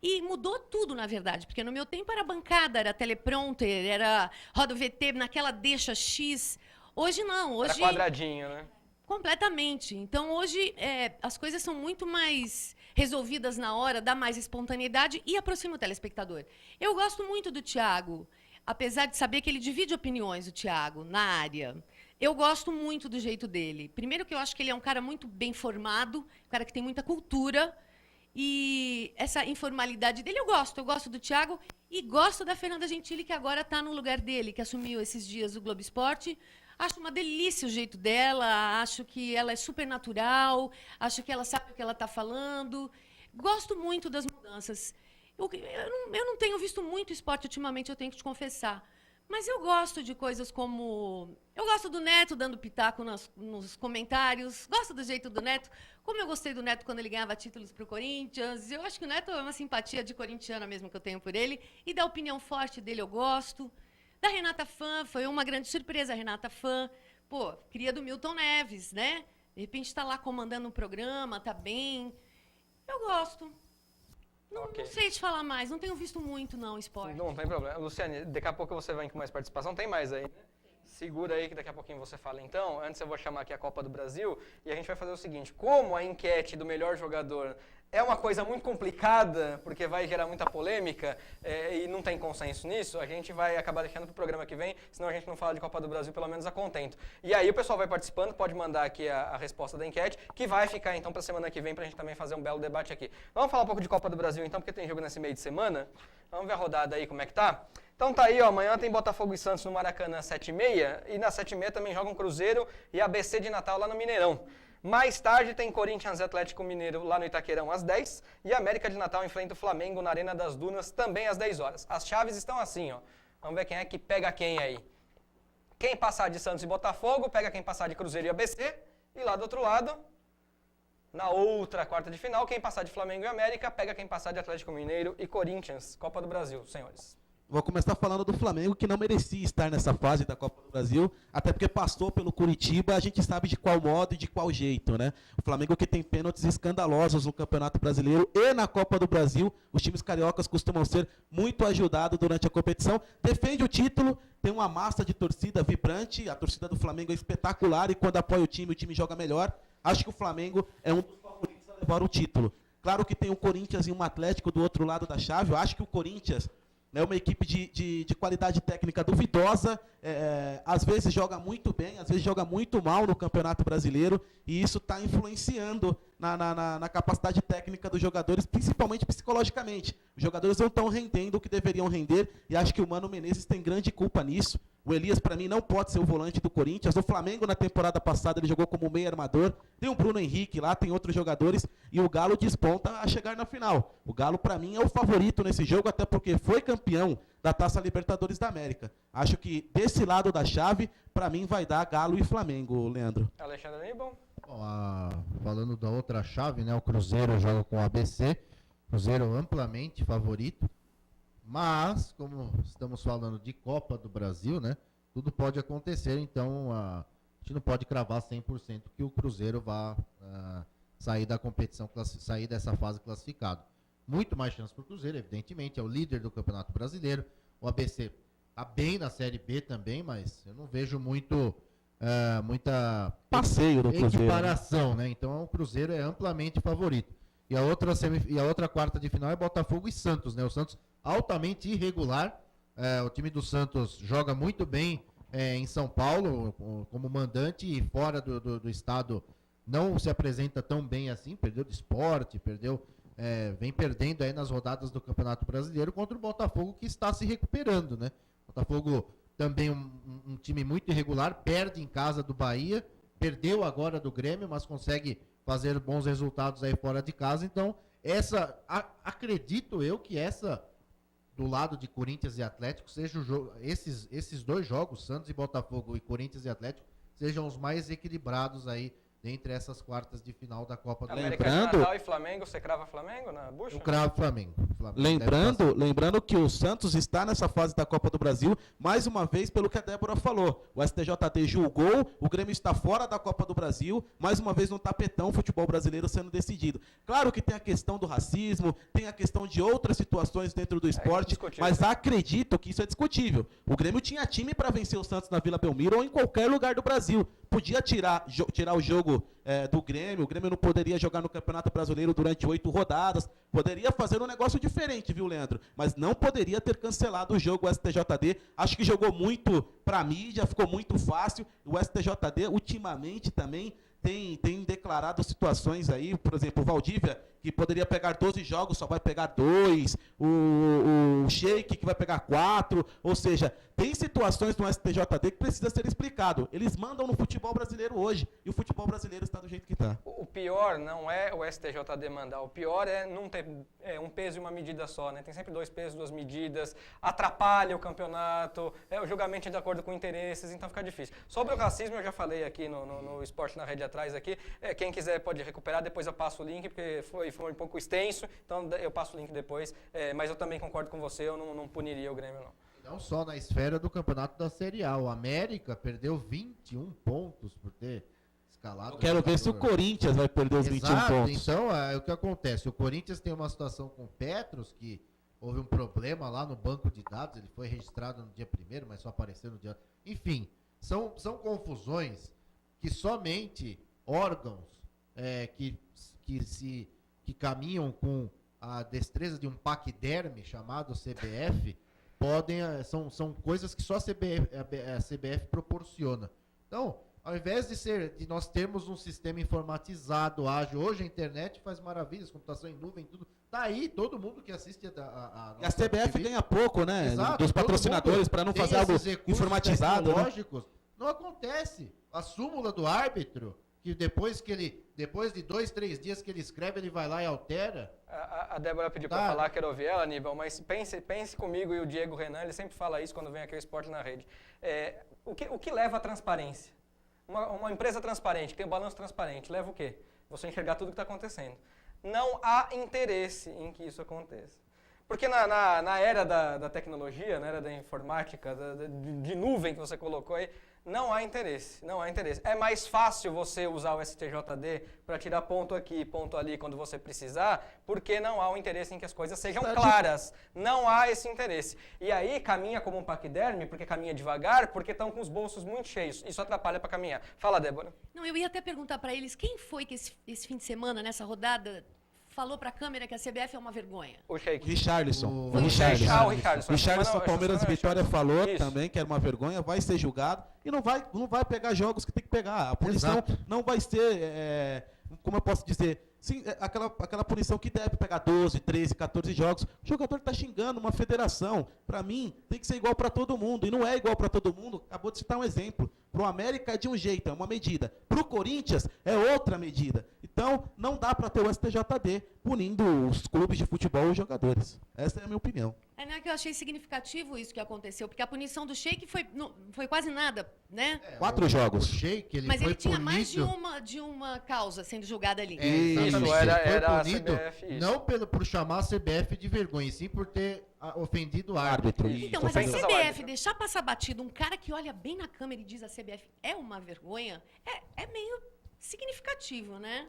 S10: E mudou tudo, na verdade, porque no meu tempo era bancada, era teleprompter, era roda VT naquela deixa X. Hoje não. Hoje,
S1: era quadradinho, né?
S10: Completamente. Então, hoje, as coisas são muito mais resolvidas na hora, dá mais espontaneidade e aproxima o telespectador. Eu gosto muito do Thiago. Apesar de saber que ele divide opiniões, o Thiago, na área. Eu gosto muito do jeito dele. Primeiro que eu acho que ele é um cara muito bem formado, um cara que tem muita cultura. E essa informalidade dele eu gosto do Thiago e gosto da Fernanda Gentili, que agora está no lugar dele, que assumiu esses dias o Globo Esporte. Acho uma delícia o jeito dela, acho que ela é super natural, acho que ela sabe o que ela está falando. Gosto muito das mudanças. Eu não tenho visto muito esporte ultimamente, eu tenho que te confessar. Mas eu gosto de coisas como... Eu gosto do Neto dando pitaco nos comentários. Gosto do jeito do Neto. Como eu gostei do Neto quando ele ganhava títulos para o Corinthians. Eu acho que o Neto é uma simpatia de corintiana mesmo que eu tenho por ele. E da opinião forte dele eu gosto. Da Renata Fã, foi uma grande surpresa a Renata Fã. Pô, cria do Milton Neves, né? De repente está lá comandando um programa, está bem. Eu gosto. Não sei te falar mais, não tenho visto muito, não, esporte.
S1: Não tem problema. Luciane, daqui a pouco você vem com mais participação. Tem mais aí, né? Segura aí que daqui a pouquinho você fala então. Antes eu vou chamar aqui a Copa do Brasil e a gente vai fazer o seguinte. Como a enquete do melhor jogador é uma coisa muito complicada, porque vai gerar muita polêmica e não tem consenso nisso, a gente vai acabar deixando para o programa que vem, senão a gente não fala de Copa do Brasil, pelo menos a contento. E aí o pessoal vai participando, pode mandar aqui a resposta da enquete, que vai ficar então para a semana que vem para a gente também fazer um belo debate aqui. Vamos falar um pouco de Copa do Brasil então, porque tem jogo nesse meio de semana. Vamos ver a rodada aí como é que tá. Então tá aí, ó, amanhã tem Botafogo e Santos no Maracanã às 7h30 e na 7h30 também jogam Cruzeiro e ABC de Natal lá no Mineirão. Mais tarde tem Corinthians e Atlético Mineiro lá no Itaquerão às 10 e América de Natal enfrenta o Flamengo na Arena das Dunas também às 10 horas. As chaves estão assim, ó. Vamos ver quem é que pega quem aí. Quem passar de Santos e Botafogo pega quem passar de Cruzeiro e ABC e lá do outro lado, na outra quarta de final, quem passar de Flamengo e América pega quem passar de Atlético Mineiro e Corinthians. Copa do Brasil, senhores.
S4: Vou começar falando do Flamengo, que não merecia estar nessa fase da Copa do Brasil, até porque passou pelo Curitiba, a gente sabe de qual modo e de qual jeito, né? O Flamengo que tem pênaltis escandalosos no Campeonato Brasileiro e na Copa do Brasil, os times cariocas costumam ser muito ajudados durante a competição, defende o título, tem uma massa de torcida vibrante, a torcida do Flamengo é espetacular e quando apoia o time joga melhor. Acho que o Flamengo é um dos favoritos a levar o título. Claro que tem o Corinthians e um Atlético do outro lado da chave, eu acho que o Corinthians é uma equipe de qualidade técnica duvidosa, às vezes joga muito bem, às vezes joga muito mal no Campeonato Brasileiro, e isso está influenciando na capacidade técnica dos jogadores, principalmente psicologicamente. Os jogadores não estão rendendo o que deveriam render, e acho que o Mano Menezes tem grande culpa nisso. O Elias, para mim, não pode ser o volante do Corinthians. O Flamengo, na temporada passada, ele jogou como meio armador. Tem o Bruno Henrique lá, tem outros jogadores. E o Galo desponta a chegar na final. O Galo, para mim, é o favorito nesse jogo, até porque foi campeão da Taça Libertadores da América. Acho que desse lado da chave, para mim, vai dar Galo e Flamengo, Leandro.
S1: Alexandre Aníbal.
S3: Bom, falando da outra chave, né, o Cruzeiro joga com o ABC. Cruzeiro amplamente favorito. Mas, como estamos falando de Copa do Brasil, né, tudo pode acontecer, então a gente não pode cravar 100% que o Cruzeiro vá sair da competição, sair dessa fase classificado. Muito mais chance para o Cruzeiro, evidentemente, é o líder do Campeonato Brasileiro. O ABC está bem na Série B também, mas eu não vejo muita
S4: passeio do Cruzeiro,
S3: equiparação, né? Então o Cruzeiro é amplamente favorito. E a outra quarta de final é Botafogo e Santos, né? O Santos altamente irregular. O time do Santos joga muito bem em São Paulo como mandante e fora do estado não se apresenta tão bem assim. Perdeu do Sport, perdeu vem perdendo aí nas rodadas do Campeonato Brasileiro contra o Botafogo, que está se recuperando, né? Botafogo também um time muito irregular, perde em casa do Bahia, perdeu agora do Grêmio, mas consegue fazer bons resultados aí fora de casa. Então, acredito eu que essa, do lado de Corinthians e Atlético, seja esses dois jogos, Santos e Botafogo e Corinthians e Atlético, sejam os mais equilibrados aí entre essas quartas de final da Copa do Brasil.
S1: América de Natal e Flamengo, você crava Flamengo na bucha?
S3: Eu cravo Flamengo.
S4: Lembrando que o Santos está nessa fase da Copa do Brasil, mais uma vez, pelo que a Débora falou. O STJD julgou, o Grêmio está fora da Copa do Brasil, mais uma vez no tapetão, o futebol brasileiro sendo decidido. Claro que tem a questão do racismo, tem a questão de outras situações dentro do esporte, mas acredito que isso é discutível. O Grêmio tinha time para vencer o Santos na Vila Belmiro ou em qualquer lugar do Brasil. Podia tirar o jogo do Grêmio, o Grêmio não poderia jogar no Campeonato Brasileiro durante 8 rodadas, poderia fazer um negócio diferente, viu, Leandro? Mas não poderia ter cancelado o jogo, o STJD. Acho que jogou muito para a mídia, ficou muito fácil. O STJD, ultimamente, também tem declarado situações aí, por exemplo, o Valdívia, que poderia pegar 12 jogos, só vai pegar 2, o Sheik, que vai pegar 4, ou seja, tem situações no STJD que precisa ser explicado. Eles mandam no futebol brasileiro hoje, e o futebol brasileiro está do jeito que está.
S1: O pior não é o STJD mandar, o pior é não ter um peso e uma medida só, né? Tem sempre 2 pesos, 2 medidas, atrapalha o campeonato, o julgamento é de acordo com interesses, então fica difícil. Sobre o racismo, eu já falei aqui no Esporte na Rede atrás, aqui, quem quiser pode recuperar, depois eu passo o link, porque foi um pouco extenso, então eu passo o link depois, mas eu também concordo com você, eu não puniria o Grêmio, não.
S3: Não só na esfera do campeonato da Série A, o América perdeu 21 pontos por ter escalado.
S4: Eu quero ver se o Corinthians vai perder os 21 pontos.
S3: Então, o que acontece? O Corinthians tem uma situação com o Petros, que houve um problema lá no banco de dados, ele foi registrado no dia 1º, mas só apareceu no dia... Enfim, são confusões que somente órgãos que caminham com a destreza de um paquiderme chamado CBF são coisas que só a CBF proporciona. Então, ao invés de nós termos um sistema informatizado, ágil, hoje a internet faz maravilhas, computação em nuvem, tudo, tá aí, todo mundo que assiste a
S4: e a CBF
S3: TV,
S4: ganha pouco, né?
S3: Exato,
S4: dos patrocinadores para não fazer algo informatizado, né?
S3: Não acontece. A súmula do árbitro, que depois de 2, 3 dias que ele escreve, ele vai lá e altera.
S1: A Débora pediu para falar, quero ouvir ela, Aníbal, mas pense comigo e o Diego Renan, ele sempre fala isso quando vem aqui o Esporte na Rede. O que leva à transparência? Uma empresa transparente, que tem um balanço transparente, leva o quê? Você enxergar tudo o que está acontecendo. Não há interesse em que isso aconteça. Porque na era da tecnologia, na era da informática, de nuvem que você colocou aí, não há interesse, não há interesse. É mais fácil você usar o STJD para tirar ponto aqui, ponto ali quando você precisar, porque não há o interesse em que as coisas sejam claras. Não há esse interesse. E aí caminha como um paquiderme, porque caminha devagar, porque estão com os bolsos muito cheios. Isso atrapalha para caminhar. Fala, Débora.
S10: Não, eu ia até perguntar para eles, quem foi que esse fim de semana, nessa rodada, falou para a câmera que a CBF é uma vergonha?
S1: O Sheik.
S4: Richarlison.
S1: O Richarlison.
S4: Richarlison, Palmeiras e Vitória falou também que era uma vergonha, vai ser julgado e não vai pegar jogos que tem que pegar. A punição não vai ser, como eu posso dizer, sim, aquela punição que deve pegar 12, 13, 14 jogos. O jogador está xingando uma federação. Para mim, tem que ser igual para todo mundo. E não é igual para todo mundo. Acabou de citar um exemplo. Para o América é de um jeito, é uma medida. Para o Corinthians é outra medida. Então, não dá para ter o STJD punindo os clubes de futebol e os jogadores. Essa é a minha opinião.
S10: Não é que eu achei significativo isso que aconteceu, porque a punição do Sheik foi quase nada, né?
S4: 4 jogos.
S3: O Sheik,
S10: mas ele tinha
S3: punido...
S10: mais de uma causa sendo julgada ali.
S1: Isso, era
S3: punido,
S1: a CBF. Isso.
S3: Não por chamar a CBF de vergonha, e sim por ter ofendido o árbitro.
S10: Então, mas a CBF deixar passar batido um cara que olha bem na câmera e diz a CBF é uma vergonha, é meio significativo, né?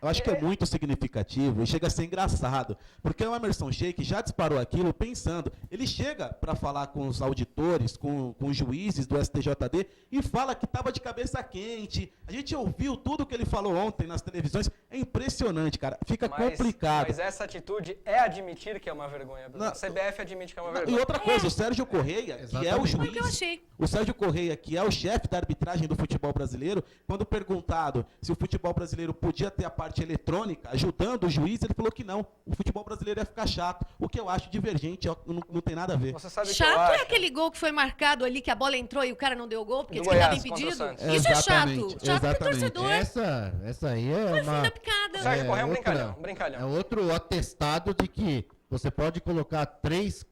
S4: Eu acho que é muito significativo e chega a ser engraçado, porque o Emerson Sheik já disparou aquilo pensando. Ele chega para falar com os auditores, com os juízes do STJD e fala que estava de cabeça quente. A gente ouviu tudo que ele falou ontem nas televisões. É impressionante, cara. Fica complicado.
S1: Mas essa atitude é admitir que é uma vergonha. A CBF admite que é uma vergonha.
S4: E outra coisa, o Sérgio Correia, que é o juiz,
S10: que eu achei.
S4: O Sérgio Correia, que é o chefe da arbitragem do futebol brasileiro, quando perguntado se o futebol brasileiro podia ter a parte eletrônica, ajudando o juiz, ele falou que não, o futebol brasileiro ia ficar chato, o que eu acho divergente, não tem nada a ver.
S1: Você sabe
S10: Chato
S1: que
S10: é aquele gol que foi marcado ali, que a bola entrou e o cara não deu o gol, porque
S1: Do
S10: disse que estava
S1: Goiás contra o
S10: impedido.
S1: Santos.
S10: Isso é chato.
S3: Exatamente,
S10: Chato pro
S3: exatamente.
S10: torcedor.
S3: Essa aí é
S10: Foi
S3: uma...
S10: fim da picada.
S1: Sérgio Corrêa é um
S3: outra-
S1: brincalhão, brincalhão.
S3: É outro atestado de que você pode colocar 3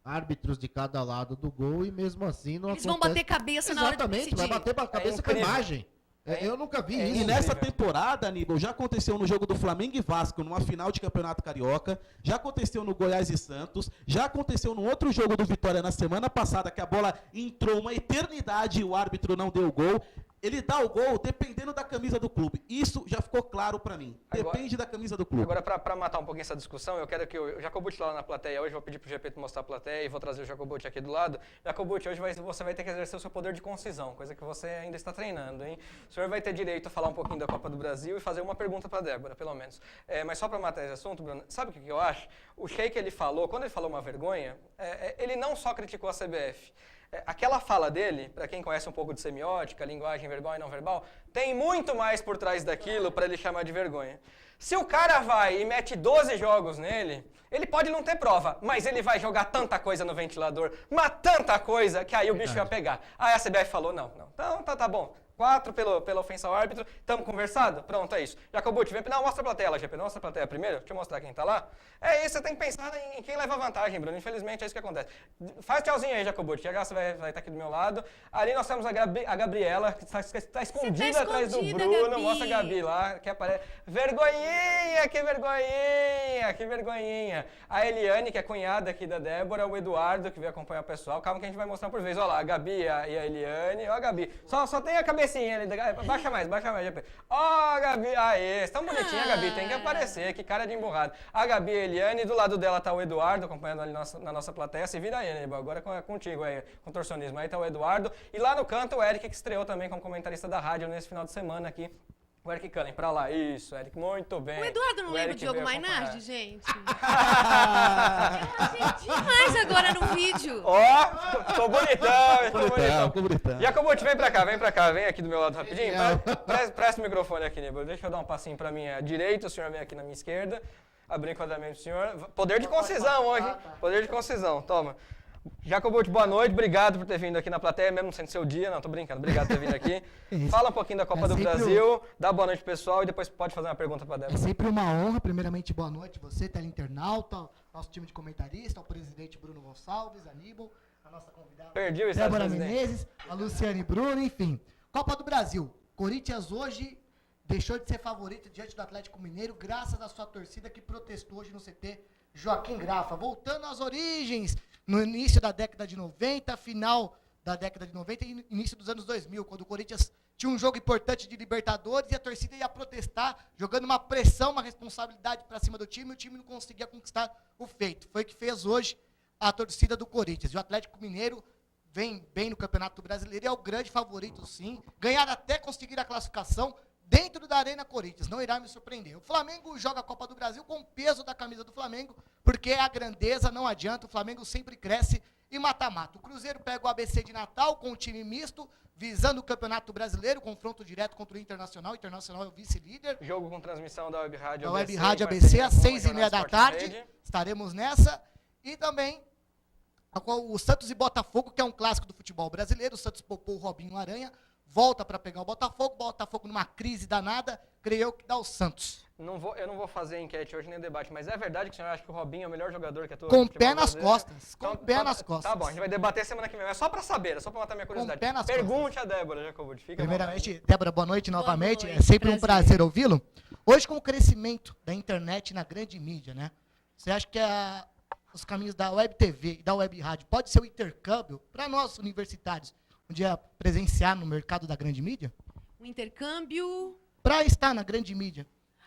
S3: árbitros de cada lado do gol e mesmo assim não
S10: Eles vão
S3: acontece.
S10: bater cabeça na hora de
S3: Exatamente,
S10: decidir.
S3: vai bater a cabeça com a
S1: incrível.
S3: imagem. Eu nunca vi
S1: É
S3: isso.
S4: E nessa temporada, Aníbal, já aconteceu no jogo do Flamengo e Vasco, numa final de Campeonato Carioca, já aconteceu no Goiás e Santos, já aconteceu no outro jogo do Vitória na semana passada, que a bola entrou uma eternidade e o árbitro não deu o gol. Ele dá o gol dependendo da camisa do clube. Isso já ficou claro pra mim.
S1: Agora-
S4: Depende da camisa do clube.
S1: Agora, para matar um pouquinho essa discussão, eu quero que o Jacobut lá na plateia hoje, vou pedir pro GP mostrar a plateia e vou trazer o Jacobut aqui do lado. Jacobut, hoje você vai ter que exercer o seu poder de concisão, coisa que você ainda está treinando, hein? O senhor vai ter direito a falar um pouquinho da Copa do Brasil e fazer uma pergunta para Débora, pelo menos. Mas só para matar esse assunto, Bruno, sabe o que eu acho? O Sheik, ele falou, quando ele falou uma vergonha, ele não só criticou a CBF. Aquela fala dele, para quem conhece um pouco de semiótica, linguagem verbal e não verbal, tem muito mais por trás daquilo para ele chamar de vergonha. Se o cara vai e mete 12 jogos nele, ele pode não ter prova, mas ele vai jogar tanta coisa no ventilador, mas tanta coisa, que aí o bicho ia pegar. Aí a CBF falou, não. Então tá bom. 4 pela ofensa ao árbitro, estamos conversado? Pronto, é isso. Jacobut, vem. Não, mostra a plateia lá, GP. Mostra a plateia primeiro. Deixa eu mostrar quem tá lá. É isso, você tem que pensar em quem leva vantagem, Bruno. Infelizmente é isso que acontece. Faz tchauzinho aí, Jacobut. Já você vai estar aqui do meu lado. Ali nós temos a Gabriela, que está escondida atrás do Bruno.
S10: Gabi.
S1: Mostra a Gabi lá, que aparece. Vergonhinha, que vergonhinha, que vergonhinha. A Eliane, que é cunhada aqui da Débora. O Eduardo, que veio acompanhar o pessoal. Calma que a gente vai mostrar por vez. Olha lá, a Gabi e a Eliane. Ó a Gabi. Só tem a cabecinha ali. Baixa mais, GP. Ó, Gabi. Aê, tão bonitinha, Gabi. Tem que aparecer. Que cara de emburrado. A Gabi e a Eliane. Do lado dela tá o Eduardo, acompanhando ali na nossa plateia. Se vira aí, Aníbal. Agora é contigo aí, contorcionismo. Aí tá o Eduardo. E lá no canto, o Eric, que estreou também como comentarista da rádio nesse final de semana aqui. O Eric Cullen, pra lá. Isso, Eric, muito bem.
S10: O Eduardo não lembra
S1: Eric
S10: o Diogo
S1: veio acompanhar.
S10: Mainardi, gente? Eu achei demais agora no vídeo.
S1: Ó, ficou bonitão,
S4: Ficou bonitão.
S1: Jacobut, vem pra cá, vem aqui do meu lado rapidinho. Presta o microfone aqui, Níbal. Deixa eu dar um passinho pra minha direita, o senhor vem aqui na minha esquerda. Abrir o enquadramento do senhor. Poder de concisão hoje, hein? Poder de concisão, toma. Jacobut, boa noite, obrigado por ter vindo aqui na plateia, mesmo sendo seu dia, não, tô brincando, obrigado por ter vindo aqui. Fala um pouquinho da Copa do Brasil, dá boa noite pessoal e depois pode fazer uma pergunta pra Débora.
S11: É sempre uma honra, primeiramente boa noite você, teleinternauta, nosso time de comentarista, o presidente Bruno Gonçalves, Aníbal, a nossa convidada
S1: Perdi o estado
S11: Débora
S1: presidente.
S11: Menezes, a Luciane Bruno, enfim. Copa do Brasil, Corinthians hoje deixou de ser favorito diante do Atlético Mineiro, graças à sua torcida que protestou hoje no CT Joaquim Grafa. Voltando às origens, no início da década de 90, final da década de 90 e início dos anos 2000, quando o Corinthians tinha um jogo importante de Libertadores e a torcida ia protestar, jogando uma pressão, uma responsabilidade para cima do time, e o time não conseguia conquistar o feito. Foi o que fez hoje a torcida do Corinthians. E o Atlético Mineiro vem bem no Campeonato Brasileiro, é o grande favorito, sim. Ganhar até conseguir a classificação dentro da Arena Corinthians, não irá me surpreender. O Flamengo joga a Copa do Brasil com o peso da camisa do Flamengo, porque a grandeza não adianta, o Flamengo sempre cresce e mata-mata. O Cruzeiro pega o ABC de Natal com um time misto, visando o Campeonato Brasileiro, confronto direto contra o Internacional. O Internacional é o vice-líder.
S1: Jogo com transmissão da Web Rádio
S11: Da
S1: ABC.
S11: Web Rádio
S1: em
S11: ABC,
S1: parceria
S11: às
S1: com o
S11: 6h30
S1: Jornal
S11: da
S1: Sport
S11: tarde.
S1: Rede.
S11: Estaremos nessa. E também o Santos e Botafogo, que é um clássico do futebol brasileiro. O Santos poupou o Robinho Aranha, volta para pegar o Botafogo numa crise danada, creio que dá o Santos.
S1: Eu não vou fazer enquete hoje nem debate, mas é verdade que o senhor acha que o Robinho é o melhor jogador que atua
S11: Com
S1: no futebol
S11: pé nas
S1: brasileiro?
S11: costas,
S1: Então,
S11: com pé nas costas.
S1: Tá bom, a gente vai debater semana que vem, mas só pra saber, só pra matar minha curiosidade.
S11: pé nas
S1: Pergunte a Débora, Jacobut, fica à
S11: Primeiramente, Débora, boa noite novamente.
S10: noite,
S11: É sempre um
S10: prazer.
S11: prazer ouvi-lo. Hoje, com o crescimento da internet na grande mídia, né? Você acha que os caminhos da Web TV e da Web Rádio pode ser o intercâmbio para nós, universitários, um dia presenciar no mercado da grande mídia?
S10: O intercâmbio...
S11: Para estar na grande mídia.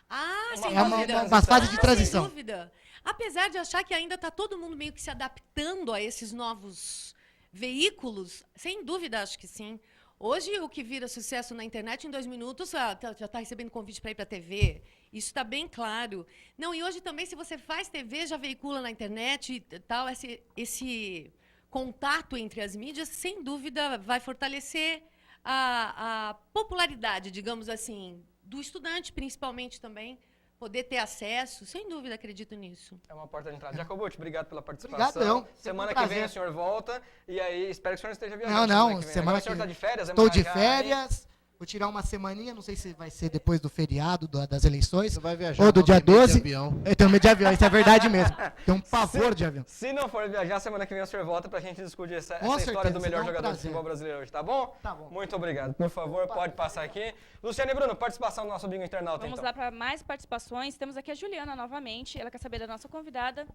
S10: Ah, sem
S11: É
S10: dúvida.
S11: uma fase de transição.
S10: Sem dúvida. Apesar de achar que ainda está todo mundo meio que se adaptando a esses novos veículos, sem dúvida acho que sim. Hoje, o que vira sucesso na internet, em 2 minutos, já está recebendo convite para ir para a TV. Isso está bem claro. Não, e hoje também, se você faz TV, já veicula na internet e tal, esse contato entre as mídias, sem dúvida, vai fortalecer a popularidade, digamos assim, do estudante, principalmente também, poder ter acesso. Sem dúvida, acredito nisso.
S1: É uma porta de entrada. Jacobucci, obrigado pela participação.
S11: Obrigado,
S1: Semana que vem o senhor volta e aí espero que o senhor esteja viajando.
S11: Não,
S1: semana que vem. O senhor está de férias?
S11: Estou de férias. Vou tirar uma semaninha, não sei se vai ser depois do feriado das eleições.
S3: Você vai viajar,
S11: ou do dia 12.
S3: De avião.
S11: Eu tenho medo de avião, isso é verdade mesmo. Tenho um pavor de avião.
S1: Se não for viajar, semana que vem o senhor volta pra gente discutir essa
S11: certeza,
S1: história do melhor
S11: será um
S1: jogador de
S11: prazer.
S1: futebol brasileiro hoje, tá bom?
S11: Tá bom.
S1: Muito obrigado. Por favor, pode passar aqui. Luciane e Bruno, participação do nosso Bingo Internauta,
S2: Vamos
S1: então.
S2: lá para mais participações. Temos aqui a Juliana novamente. Ela quer saber da nossa convidada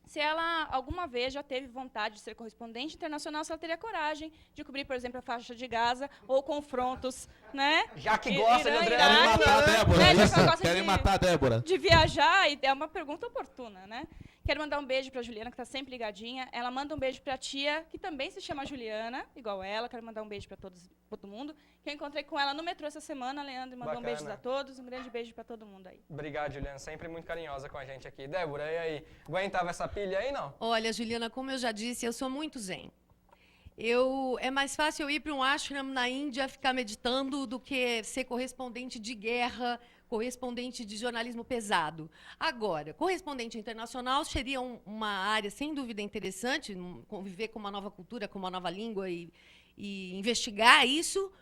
S2: se ela alguma vez já teve vontade de ser correspondente internacional, se ela teria coragem de cobrir, por exemplo, a faixa de Gaza ou confrontos, né?
S1: Já que gosta de André
S4: Querem matar a Débora,
S2: né?
S4: isso?
S2: Já gosta
S4: Querem matar a Débora.
S2: de viajar, e é uma pergunta oportuna, né? Quero mandar um beijo para a Juliana, que está sempre ligadinha. Ela manda um beijo para a tia, que também se chama Juliana, igual ela. Quero mandar um beijo para todo mundo. Que eu encontrei com ela no metrô essa semana. A Leandro mandou um beijo a todos. Um grande beijo para todo mundo aí.
S1: Obrigado, Juliana. Sempre muito carinhosa com a gente aqui. Débora, e aí? Aguentava essa pilha aí, não?
S10: Olha, Juliana, como eu já disse, eu sou muito zen. É mais fácil eu ir para um ashram na Índia ficar meditando do que ser correspondente de guerra, correspondente de jornalismo pesado. Agora, correspondente internacional seria uma área, sem dúvida, interessante, conviver com uma nova cultura, com uma nova língua e investigar isso,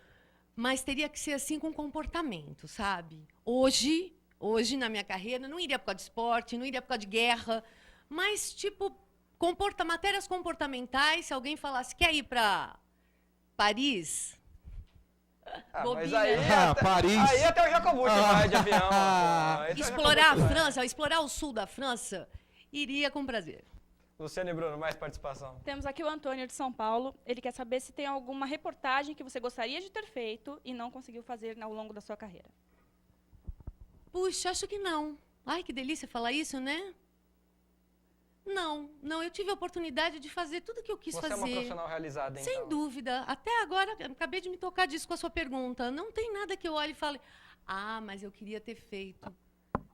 S10: mas teria que ser assim com comportamento, sabe? Hoje, na minha carreira, não iria por causa de esporte, não iria por causa de guerra, mas, tipo, matérias comportamentais, se alguém falasse, quer ir para Paris?
S1: Mas aí,
S4: Paris.
S1: Aí até o Jacobucci vai de avião.
S10: Explorar a França, explorar o sul da França, iria com prazer.
S1: Luciane e Bruno, mais participação.
S2: Temos aqui o Antônio de São Paulo. Ele quer saber se tem alguma reportagem que você gostaria de ter feito e não conseguiu fazer ao longo da sua carreira.
S10: Puxa, acho que não. Ai, que delícia falar isso, né? Não, eu tive a oportunidade de fazer tudo o que eu quis fazer.
S1: Você é uma profissional realizada, então.
S10: Sem dúvida. Até agora, acabei de me tocar disso com a sua pergunta. Não tem nada que eu olhe e fale, mas eu queria ter feito.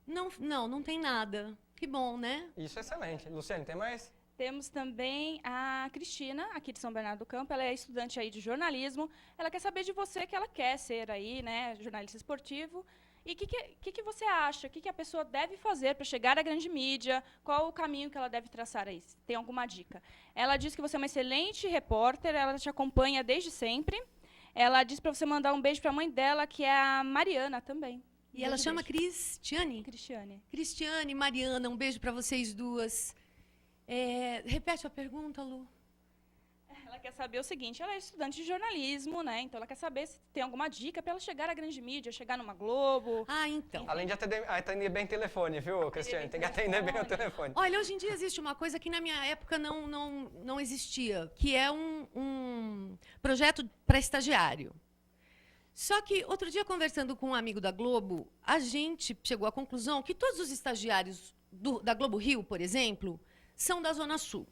S10: Não tem nada. Que bom, né?
S1: Isso é excelente. Luciane, tem mais?
S2: Temos também a Cristina, aqui de São Bernardo do Campo. Ela é estudante aí de jornalismo. Ela quer saber de você que ela quer ser aí, né, jornalista esportivo. E o que você acha? O que a pessoa deve fazer para chegar à grande mídia? Qual o caminho que ela deve traçar aí? Tem alguma dica? Ela diz que você é uma excelente repórter, ela te acompanha desde sempre. Ela diz para você mandar um beijo para a mãe dela, que é a Mariana também.
S10: E ela chama Cristiane?
S2: Cristiane,
S10: Mariana, um beijo para vocês duas. Repete a pergunta, Lu.
S2: Ela quer saber o seguinte, ela é estudante de jornalismo, né? Então ela quer saber se tem alguma dica para ela chegar à grande mídia, chegar numa Globo.
S10: Então.
S1: Além de atender bem telefone, viu, Cristiane? Tem que atender bem o telefone.
S10: Olha, hoje em dia existe uma coisa que na minha época não existia, que é um projeto para estagiário. Só que outro dia, conversando com um amigo da Globo, a gente chegou à conclusão que todos os estagiários da Globo Rio, por exemplo, são da Zona Sul.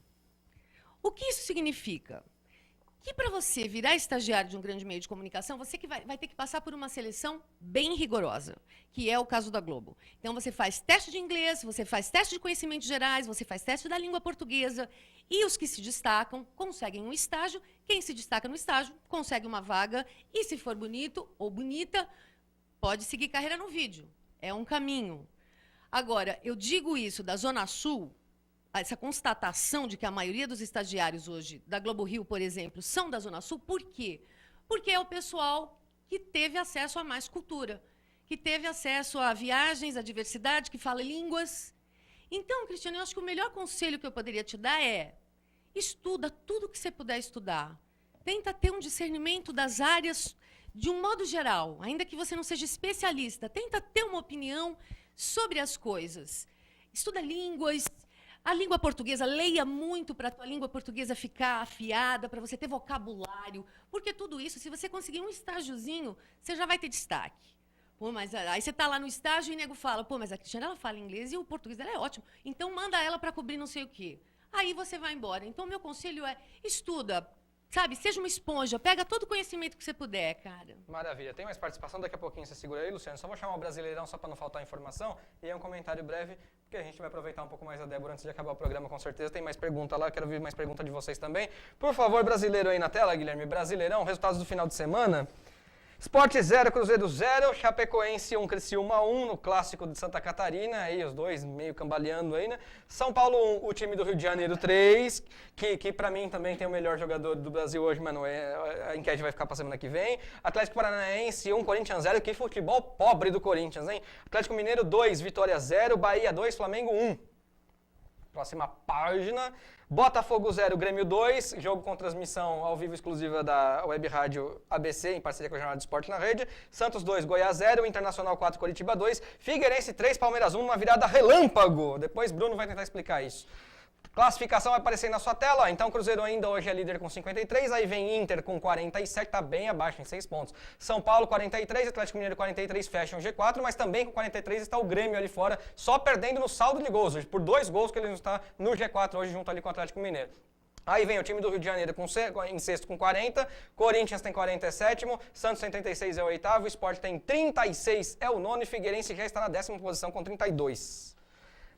S10: O que isso significa? Que para você virar estagiário de um grande meio de comunicação, você que vai ter que passar por uma seleção bem rigorosa, que é o caso da Globo. Então, você faz teste de inglês, você faz teste de conhecimentos gerais, você faz teste da língua portuguesa, e os que se destacam conseguem um estágio. Quem se destaca no estágio consegue uma vaga, e se for bonito ou bonita, pode seguir carreira no vídeo. É um caminho. Agora, eu digo isso da Zona Sul, essa constatação de que a maioria dos estagiários hoje, da Globo Rio, por exemplo, são da Zona Sul, por quê? Porque é o pessoal que teve acesso a mais cultura, que teve acesso a viagens, a diversidade, que fala línguas. Então, Cristiane, eu acho que o melhor conselho que eu poderia te dar é estuda tudo que você puder estudar. Tenta ter um discernimento das áreas de um modo geral, ainda que você não seja especialista. Tenta ter uma opinião sobre as coisas. Estuda línguas. A língua portuguesa, leia muito para a tua língua portuguesa ficar afiada, para você ter vocabulário, porque tudo isso, se você conseguir um estágiozinho, você já vai ter destaque. Pô, mas aí você está lá no estágio e o nego fala, mas a Cristiane, ela fala inglês e o português dela é ótimo, então manda ela para cobrir não sei o quê. Aí você vai embora. Então, meu conselho é, estuda, sabe, seja uma esponja, pega todo o conhecimento que você puder, cara.
S1: Maravilha. Tem mais participação? Daqui a pouquinho você segura aí, Luciano. Só vou chamar o Brasileirão só para não faltar informação. E aí um comentário breve, porque a gente vai aproveitar um pouco mais a Débora antes de acabar o programa, com certeza. Tem mais pergunta lá, quero ouvir mais pergunta de vocês também. Por favor, brasileiro aí na tela, Guilherme. Brasileirão, resultados do final de semana. Sport 0, Cruzeiro 0, Chapecoense 1, Criciúma 1, no clássico de Santa Catarina, aí os dois meio cambaleando aí, né? São Paulo 1, o time do Rio de Janeiro 3, que pra mim também tem o melhor jogador do Brasil hoje, mas não é, a enquete vai ficar pra semana que vem. Atlético Paranaense 1, Corinthians 0, que futebol pobre do Corinthians, hein? Atlético Mineiro 2, Vitória 0, Bahia 2, Flamengo 1. Próxima página. Botafogo 0, Grêmio 2, jogo com transmissão ao vivo exclusiva da Web Rádio ABC, em parceria com a Jornal de Esporte na Rede. Santos 2, Goiás 0, Internacional 4, Coritiba 2, Figueirense 3, Palmeiras 1, uma virada relâmpago. Depois Bruno vai tentar explicar isso. Classificação vai aparecer na sua tela, ó. Então Cruzeiro ainda hoje é líder com 53, aí vem Inter com 47, tá bem abaixo, em 6 pontos. São Paulo 43, Atlético Mineiro 43, fecham G4, mas também com 43 está o Grêmio ali fora, só perdendo no saldo de gols, por 2 gols que ele não está no G4 hoje junto ali com o Atlético Mineiro. Aí vem o time do Rio de Janeiro em sexto com 40, Corinthians tem 47, Santos tem 36 é o oitavo, Sport tem 36 é o nono e Figueirense já está na 10ª posição com 32.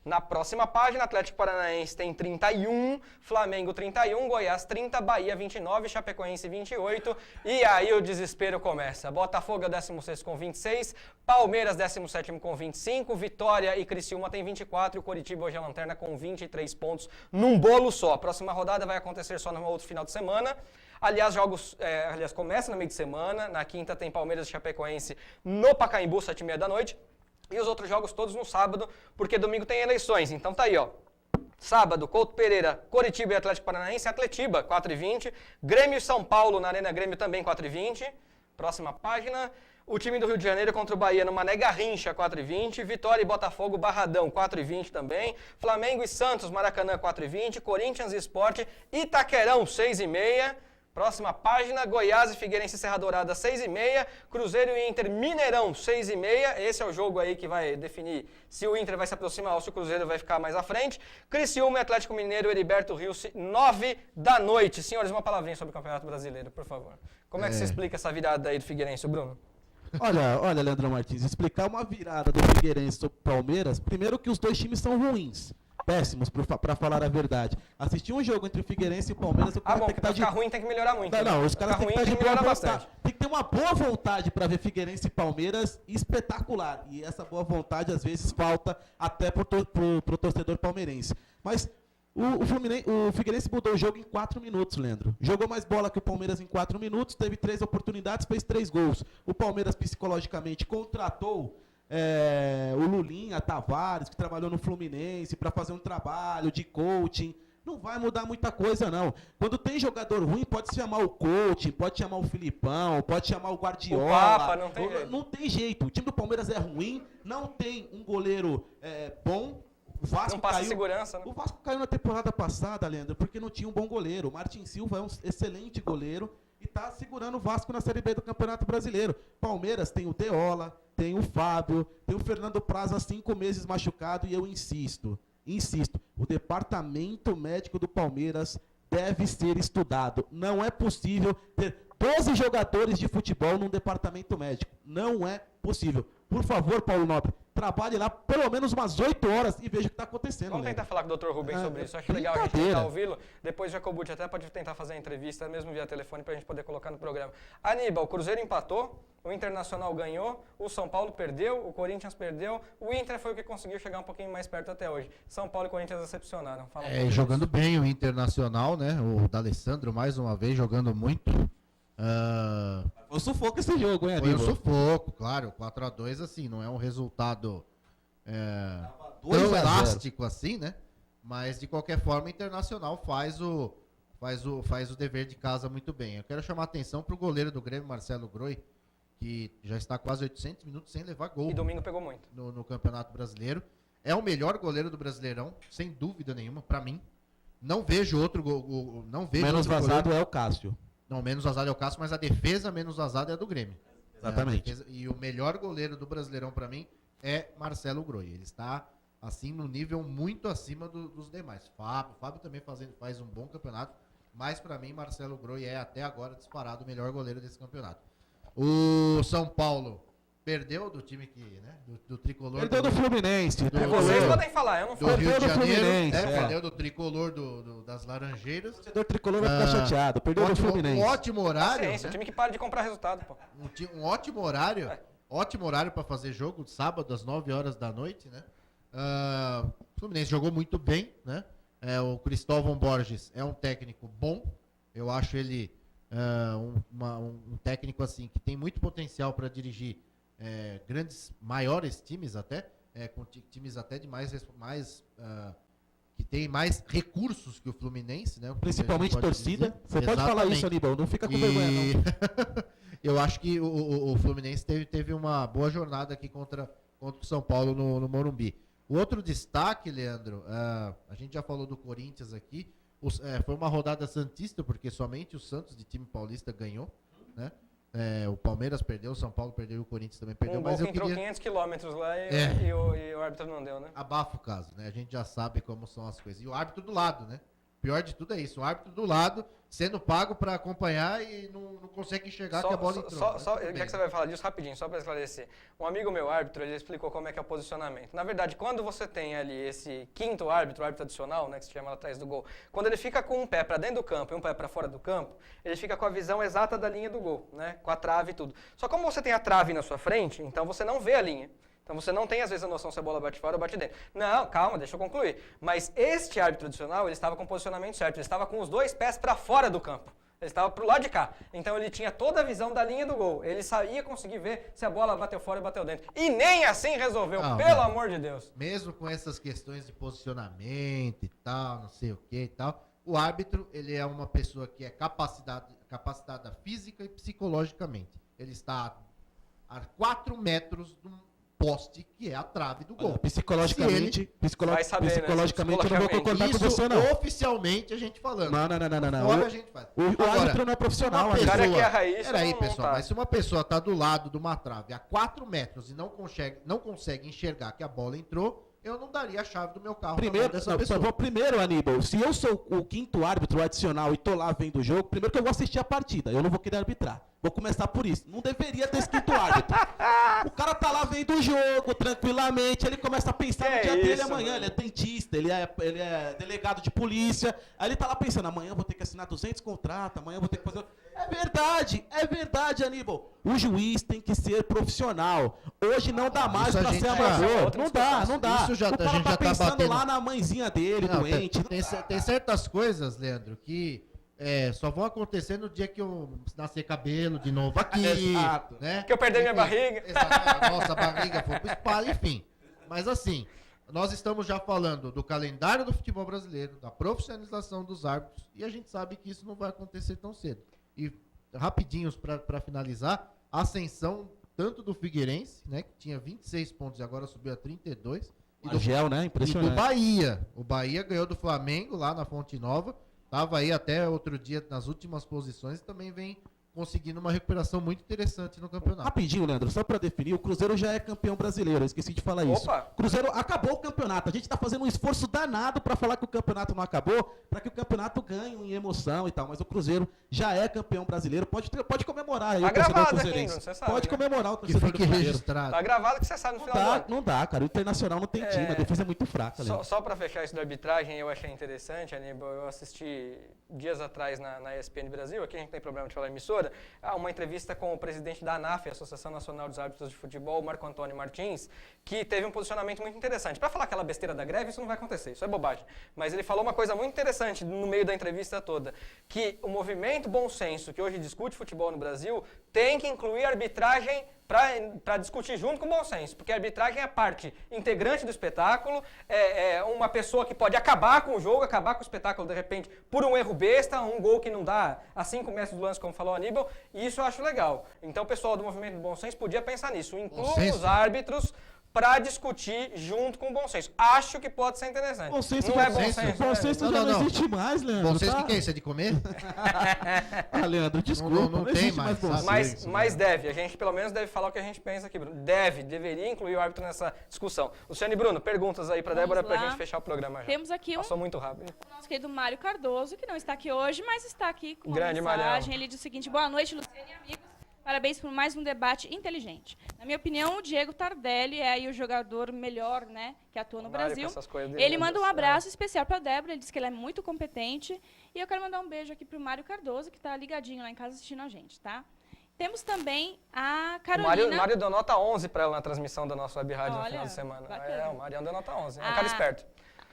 S1: Na próxima página, Atlético Paranaense tem 31, Flamengo 31, Goiás 30, Bahia 29, Chapecoense 28. E aí o desespero começa. Botafogo é o 16º com 26, Palmeiras 17º com 25, Vitória e Criciúma tem 24 e o Coritiba hoje é a lanterna com 23 pontos num bolo só. A próxima rodada vai acontecer só no outro final de semana. Aliás, começa no meio de semana. Na quinta tem Palmeiras e Chapecoense no Pacaembu, 7h30 da noite. E os outros jogos todos no sábado, porque domingo tem eleições. Então tá aí, ó. Sábado, Couto Pereira, Coritiba e Atlético Paranaense, Atletiba, 4h20. Grêmio e São Paulo, na Arena Grêmio também, 4h20. Próxima página. O time do Rio de Janeiro contra o Bahia no Mané Garrincha, 4h20. Vitória e Botafogo, Barradão, 4h20 também. Flamengo e Santos, Maracanã, 4h20. Corinthians e Sport, Itaquerão, 6h30. Próxima página, Goiás e Figueirense Serra Dourada, 6h30, Cruzeiro e Inter Mineirão, 6h30, esse é o jogo aí que vai definir se o Inter vai se aproximar ou se o Cruzeiro vai ficar mais à frente. Criciúma e Atlético Mineiro, Heriberto Rios, 9 da noite. Senhores, uma palavrinha sobre o Campeonato Brasileiro, por favor. Como é que você explica essa virada aí do Figueirense, Bruno?
S4: Olha, Leandro Martins, explicar uma virada do Figueirense sobre o Palmeiras, primeiro que os dois times são ruins. Péssimos, para falar a verdade. Assistir um jogo entre o Figueirense e o Palmeiras, o cara tem que
S1: ficar ruim tem que melhorar muito.
S4: Não, os caras têm que estar de boa
S1: bastante.
S4: Tem que ter uma boa vontade para ver Figueirense e Palmeiras espetacular. E essa boa vontade, às vezes, falta até pro torcedor palmeirense. Mas o Figueirense mudou o jogo em 4 minutos, Leandro. Jogou mais bola que o Palmeiras em 4 minutos, teve 3 oportunidades, fez 3 gols. O Palmeiras, psicologicamente, contratou o Lulinha Tavares, que trabalhou no Fluminense, para fazer um trabalho de coaching. Não vai mudar muita coisa, não. Quando tem jogador ruim, pode chamar o coaching, pode chamar o Filipão, pode chamar o Guardiola.
S1: O Papa, não tem jeito.
S4: Não tem jeito. O time do Palmeiras é ruim, não tem um goleiro bom. O Vasco
S1: não passa
S4: caiu,
S1: segurança, né?
S4: O Vasco caiu na temporada passada, Leandro, porque não tinha um bom goleiro. O Martin Silva é um excelente goleiro e está segurando o Vasco na Série B do Campeonato Brasileiro. Palmeiras tem o Deola, tem o Fábio, tem o Fernando Praz há 5 meses machucado e eu insisto, o departamento médico do Palmeiras deve ser estudado. Não é possível ter 12 jogadores de futebol num departamento médico. Não é possível. Por favor, Paulo Nobre, trabalhe lá pelo menos umas 8 horas e veja o que está acontecendo.
S1: Vamos tentar falar com o Dr. Rubens sobre isso. Acho legal a gente tentar ouvi-lo. Depois o Jacobucci até pode tentar fazer a entrevista, mesmo via telefone, para a gente poder colocar no programa. Aníbal, o Cruzeiro empatou, o Internacional ganhou, o São Paulo perdeu, o Corinthians perdeu, o Inter foi o que conseguiu chegar um pouquinho mais perto até hoje. São Paulo e Corinthians decepcionaram.
S3: Jogando bem o Internacional, né? O D'Alessandro, mais uma vez, jogando muito.
S4: Foi um sufoco esse jogo, hein,
S3: Aníbal? Foi um sufoco, claro. 4-2, assim, não é um resultado tão elástico assim, né? Mas, de qualquer forma, o Internacional faz o dever de casa muito bem. Eu quero chamar a atenção para o goleiro do Grêmio, Marcelo Groi, que já está quase 800 minutos sem levar gol.
S1: E domingo pegou muito.
S3: No Campeonato Brasileiro. É o melhor goleiro do Brasileirão, sem dúvida nenhuma, para mim. Não vejo outro gol.
S4: Menos vazado é o Cássio.
S3: Não, menos vazado é o Cássio, mas a defesa menos vazada é a do Grêmio.
S4: Exatamente.
S3: E o melhor goleiro do Brasileirão, para mim, é Marcelo Groi. Ele está, assim, no nível muito acima dos demais. Fábio também faz um bom campeonato, mas, para mim, Marcelo Groi é, até agora, disparado o melhor goleiro desse campeonato. O São Paulo perdeu do time que, né, do tricolor.
S4: Perdeu do Fluminense.
S1: Vocês podem falar, eu não falo.
S3: Do Rio de Janeiro,
S4: Fluminense,
S3: perdeu do tricolor das Laranjeiras.
S4: O torcedor tricolor vai ficar chateado, perdeu do Fluminense.
S3: Um ótimo horário.
S1: Paciência, o time que para de comprar resultado, pô.
S3: Um ótimo horário. Ótimo horário para fazer jogo, sábado às 9 horas da noite, né? O Fluminense jogou muito bem, né? O Cristóvão Borges é um técnico bom. Eu acho ele um técnico assim que tem muito potencial para dirigir maiores times até, com times até de que tem mais recursos que o Fluminense, né?
S4: Principalmente torcida. Você pode falar isso, Aníbal, não fica com vergonha, não.
S3: Eu acho que o Fluminense teve uma boa jornada aqui contra o São Paulo no Morumbi. O outro destaque, Leandro, a gente já falou do Corinthians aqui, foi uma rodada santista, porque somente o Santos, de time paulista, ganhou, né? O Palmeiras perdeu, o São Paulo perdeu e o Corinthians também perdeu.
S1: Mas entrou 500 quilômetros lá e o árbitro não deu, né?
S3: Abafa o caso, né? A gente já sabe como são as coisas. E o árbitro do lado, né? Pior de tudo é isso, o árbitro do lado sendo pago para acompanhar e não consegue enxergar que a bola entrou.
S1: Já que você vai falar disso, rapidinho, só para esclarecer. Um amigo meu árbitro, ele explicou como é que é o posicionamento. Na verdade, quando você tem ali esse quinto árbitro, o árbitro adicional, né, que se chama lá atrás do gol, quando ele fica com um pé para dentro do campo e um pé para fora do campo, ele fica com a visão exata da linha do gol, né, com a trave e tudo. Só como você tem a trave na sua frente, então você não vê a linha. Então você não tem, às vezes, a noção se a bola bate fora ou bate dentro. Não, calma, deixa eu concluir. Mas este árbitro tradicional, ele estava com o posicionamento certo. Ele estava com os dois pés para fora do campo. Ele estava para o lado de cá. Então ele tinha toda a visão da linha do gol. Ele ia conseguir ver se a bola bateu fora ou bateu dentro. E nem assim resolveu, pelo amor de Deus.
S3: Mesmo com essas questões de posicionamento e tal, não sei o que e tal, o árbitro, ele é uma pessoa que é capacitada física e psicologicamente. Ele está a 4 metros do poste, que é a trave do gol.
S4: Psicologicamente, psicologicamente eu não vou concordar com você, não.
S3: Oficialmente a gente falando.
S4: Não.
S3: Fora a gente faz.
S4: O árbitro não é profissional.
S1: O cara que é raiz.
S3: Peraí, pessoal, mas se uma pessoa está do lado de uma trave a 4 metros e não consegue enxergar que a bola entrou, eu não daria a chave do meu carro dessa pessoa.
S4: Primeiro, Aníbal, se eu sou o quinto árbitro adicional e tô lá vendo o jogo, primeiro que eu vou assistir a partida, eu não vou querer arbitrar. Vou começar por isso. Não deveria ter esse quinto árbitro. O cara tá lá vendo o jogo tranquilamente, ele começa a pensar no dia dele amanhã. Mano. Ele é dentista, ele é delegado de polícia. Aí ele tá lá pensando, amanhã eu vou ter que assinar 200 contratos, amanhã eu vou ter que fazer... É verdade, Aníbal. O juiz tem que ser profissional. Hoje não dá mais pra ser amador. Não dá.
S3: Isso já,
S4: o cara
S3: a gente
S4: tá
S3: já
S4: pensando
S3: batendo
S4: lá na mãezinha dele, doente.
S3: Tem certas coisas, Leandro, que só vão acontecer no dia que eu nascer cabelo de novo aqui.
S1: Exato.
S3: Né?
S1: Que eu perder minha barriga.
S3: Exato, nossa barriga foi pro espalho, enfim. Mas assim, nós estamos já falando do calendário do futebol brasileiro, da profissionalização dos árbitros, e a gente sabe que isso não vai acontecer tão cedo. E rapidinhos para finalizar, a ascensão tanto do Figueirense, né, que tinha 26 pontos e agora subiu a 32.
S4: Né? Impressionante.
S3: E do Bahia. O Bahia ganhou do Flamengo lá na Fonte Nova. Estava aí até outro dia nas últimas posições e também vem conseguindo uma recuperação muito interessante no campeonato.
S4: Rapidinho, Leandro, só para definir, o Cruzeiro já é campeão brasileiro, eu esqueci de falar isso. Cruzeiro acabou o campeonato, a gente está fazendo um esforço danado para falar que o campeonato não acabou, para que o campeonato ganhe em emoção e tal, mas o Cruzeiro já é campeão brasileiro, pode comemorar aí
S1: tá
S4: o torcedor
S1: cruzeirense. Aqui, você sabe,
S4: pode comemorar o torcedor
S3: registrado.
S1: Tá gravado que você sabe no final do ano.
S4: Não dá, cara, o Internacional não tem time, a defesa é muito fraca.
S1: Só para fechar isso da arbitragem, eu achei interessante, Aníbal, eu assisti dias atrás na ESPN Brasil, aqui a gente não tem problema de falar emissora, uma entrevista com o presidente da ANAF, Associação Nacional dos Árbitros de Futebol, Marco Antônio Martins, que teve um posicionamento muito interessante. Para falar aquela besteira da greve, isso não vai acontecer, isso é bobagem. Mas ele falou uma coisa muito interessante no meio da entrevista toda, que o movimento Bom Senso, que hoje discute futebol no Brasil, tem que incluir arbitragem para discutir junto com o bom senso, porque a arbitragem é parte integrante do espetáculo, é uma pessoa que pode acabar com o jogo, acabar com o espetáculo de repente por um erro besta, um gol que não dá a 5 metros do lance, como falou o Aníbal, e isso eu acho legal. Então o pessoal do movimento do bom senso podia pensar nisso, inclua os árbitros para discutir junto com o bom senso. Acho que pode ser interessante.
S4: Bom senso,
S1: não é bom senso.
S4: Bom senso já não existe mais, Leandro.
S3: Bom senso o que é isso? É de comer?
S4: Leandro, desculpa.
S3: Não tem mais.
S1: Mas deve. A gente pelo menos deve falar o que a gente pensa aqui, Bruno. Deveria incluir o árbitro nessa discussão. Luciano e Bruno, perguntas aí para Débora para a gente fechar o programa já.
S2: Temos aqui
S1: Passou muito rápido.
S2: O nosso querido Mário Cardoso, que não está aqui hoje, mas está aqui com uma
S1: Grande
S2: mensagem.
S1: Marião.
S2: Ele diz o seguinte: boa noite, Luciano e amigos. Parabéns por mais um debate inteligente. Na minha opinião, o Diego Tardelli é aí o jogador melhor, né, que atua no Brasil. Ele manda um abraço especial para a Débora, ele diz que ela é muito competente. E eu quero mandar um beijo aqui para o Mário Cardoso, que está ligadinho lá em casa assistindo a gente, tá? Temos também a Carolina...
S1: O Mário deu nota 11 para ela na transmissão da nossa web rádio no final de semana. O Mário deu nota 11, é um cara esperto.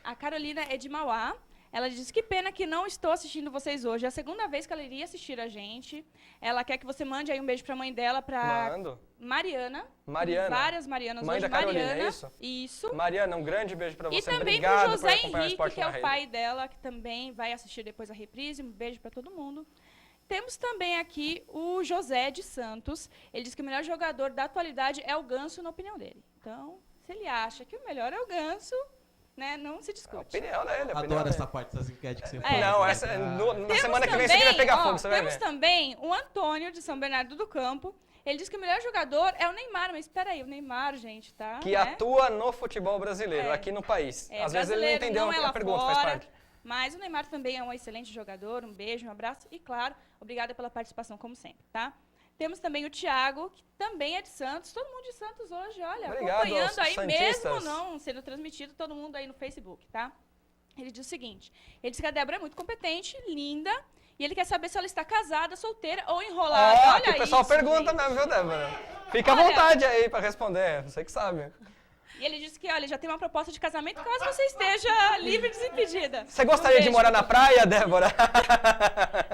S2: A Carolina é de Mauá. Ela diz que pena que não estou assistindo vocês hoje. É a segunda vez que ela iria assistir a gente. Ela quer que você mande aí um beijo para a mãe dela, para Mariana. Várias Marianas
S1: mãe
S2: hoje.
S1: Da Carolina,
S2: Mariana,
S1: é isso?
S2: Isso.
S1: Mariana, um grande beijo para você.
S2: E também
S1: para
S2: o José Henrique, que é o pai dela, que também vai assistir depois a reprise. Um beijo para todo mundo. Temos também aqui o José de Santos. Ele diz que o melhor jogador da atualidade é o Ganso, na opinião dele. Então, se ele acha que o melhor é o Ganso... Né? Não se discute.
S1: A opinião dele.
S4: Adoro essa parte dessas enquetes que você faz.
S1: Não, na semana que vem isso aqui vai pegar fogo, você vai ver.
S2: Temos também o Antônio, de São Bernardo do Campo. Ele diz que o melhor jogador é o Neymar, mas espera aí, o Neymar, gente, tá?
S1: Que atua no futebol brasileiro, aqui no país. Às vezes ele não entendeu a pergunta, faz parte.
S2: Mas o Neymar também é um excelente jogador. Um beijo, um abraço e, claro, obrigada pela participação, como sempre, tá? Temos também o Thiago, que também é de Santos. Todo mundo de Santos hoje, olha, acompanhando aí, mesmo não sendo transmitido, todo mundo aí no Facebook, tá? Ele diz o seguinte, ele diz que a Débora é muito competente, linda, e ele quer saber se ela está casada, solteira ou enrolada. Olha
S1: o pessoal
S2: isso,
S1: pergunta
S2: gente.
S1: Mesmo, viu, Débora? Fica à vontade aí para responder, você que sabe.
S2: E ele disse que, olha, já tem uma proposta de casamento caso você esteja livre e desimpedida.
S1: Você gostaria de morar na praia, Débora?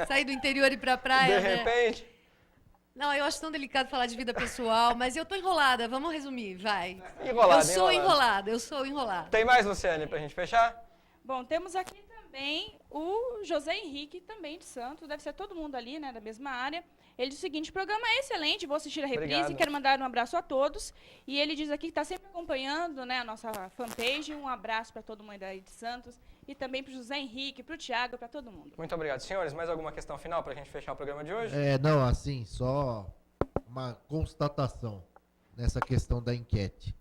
S10: Sair do interior e ir pra praia,
S1: de repente...
S10: Não, eu acho tão delicado falar de vida pessoal, mas eu tô enrolada, vamos resumir, vai. Eu sou enrolada.
S1: Tem mais, Luciane, pra gente fechar?
S2: Bom, temos aqui também o José Henrique, também de Santos, deve ser todo mundo ali, né, da mesma área. Ele diz o seguinte, o programa é excelente, vou assistir a reprise, quero mandar um abraço a todos. E ele diz aqui que está sempre acompanhando, né, a nossa fanpage, um abraço para todo mundo aí de Santos. E também para o José Henrique, para o Thiago, para todo mundo.
S1: Muito obrigado. Senhores, mais alguma questão final para a gente fechar o programa de hoje?
S3: Não, assim, só uma constatação nessa questão da enquete.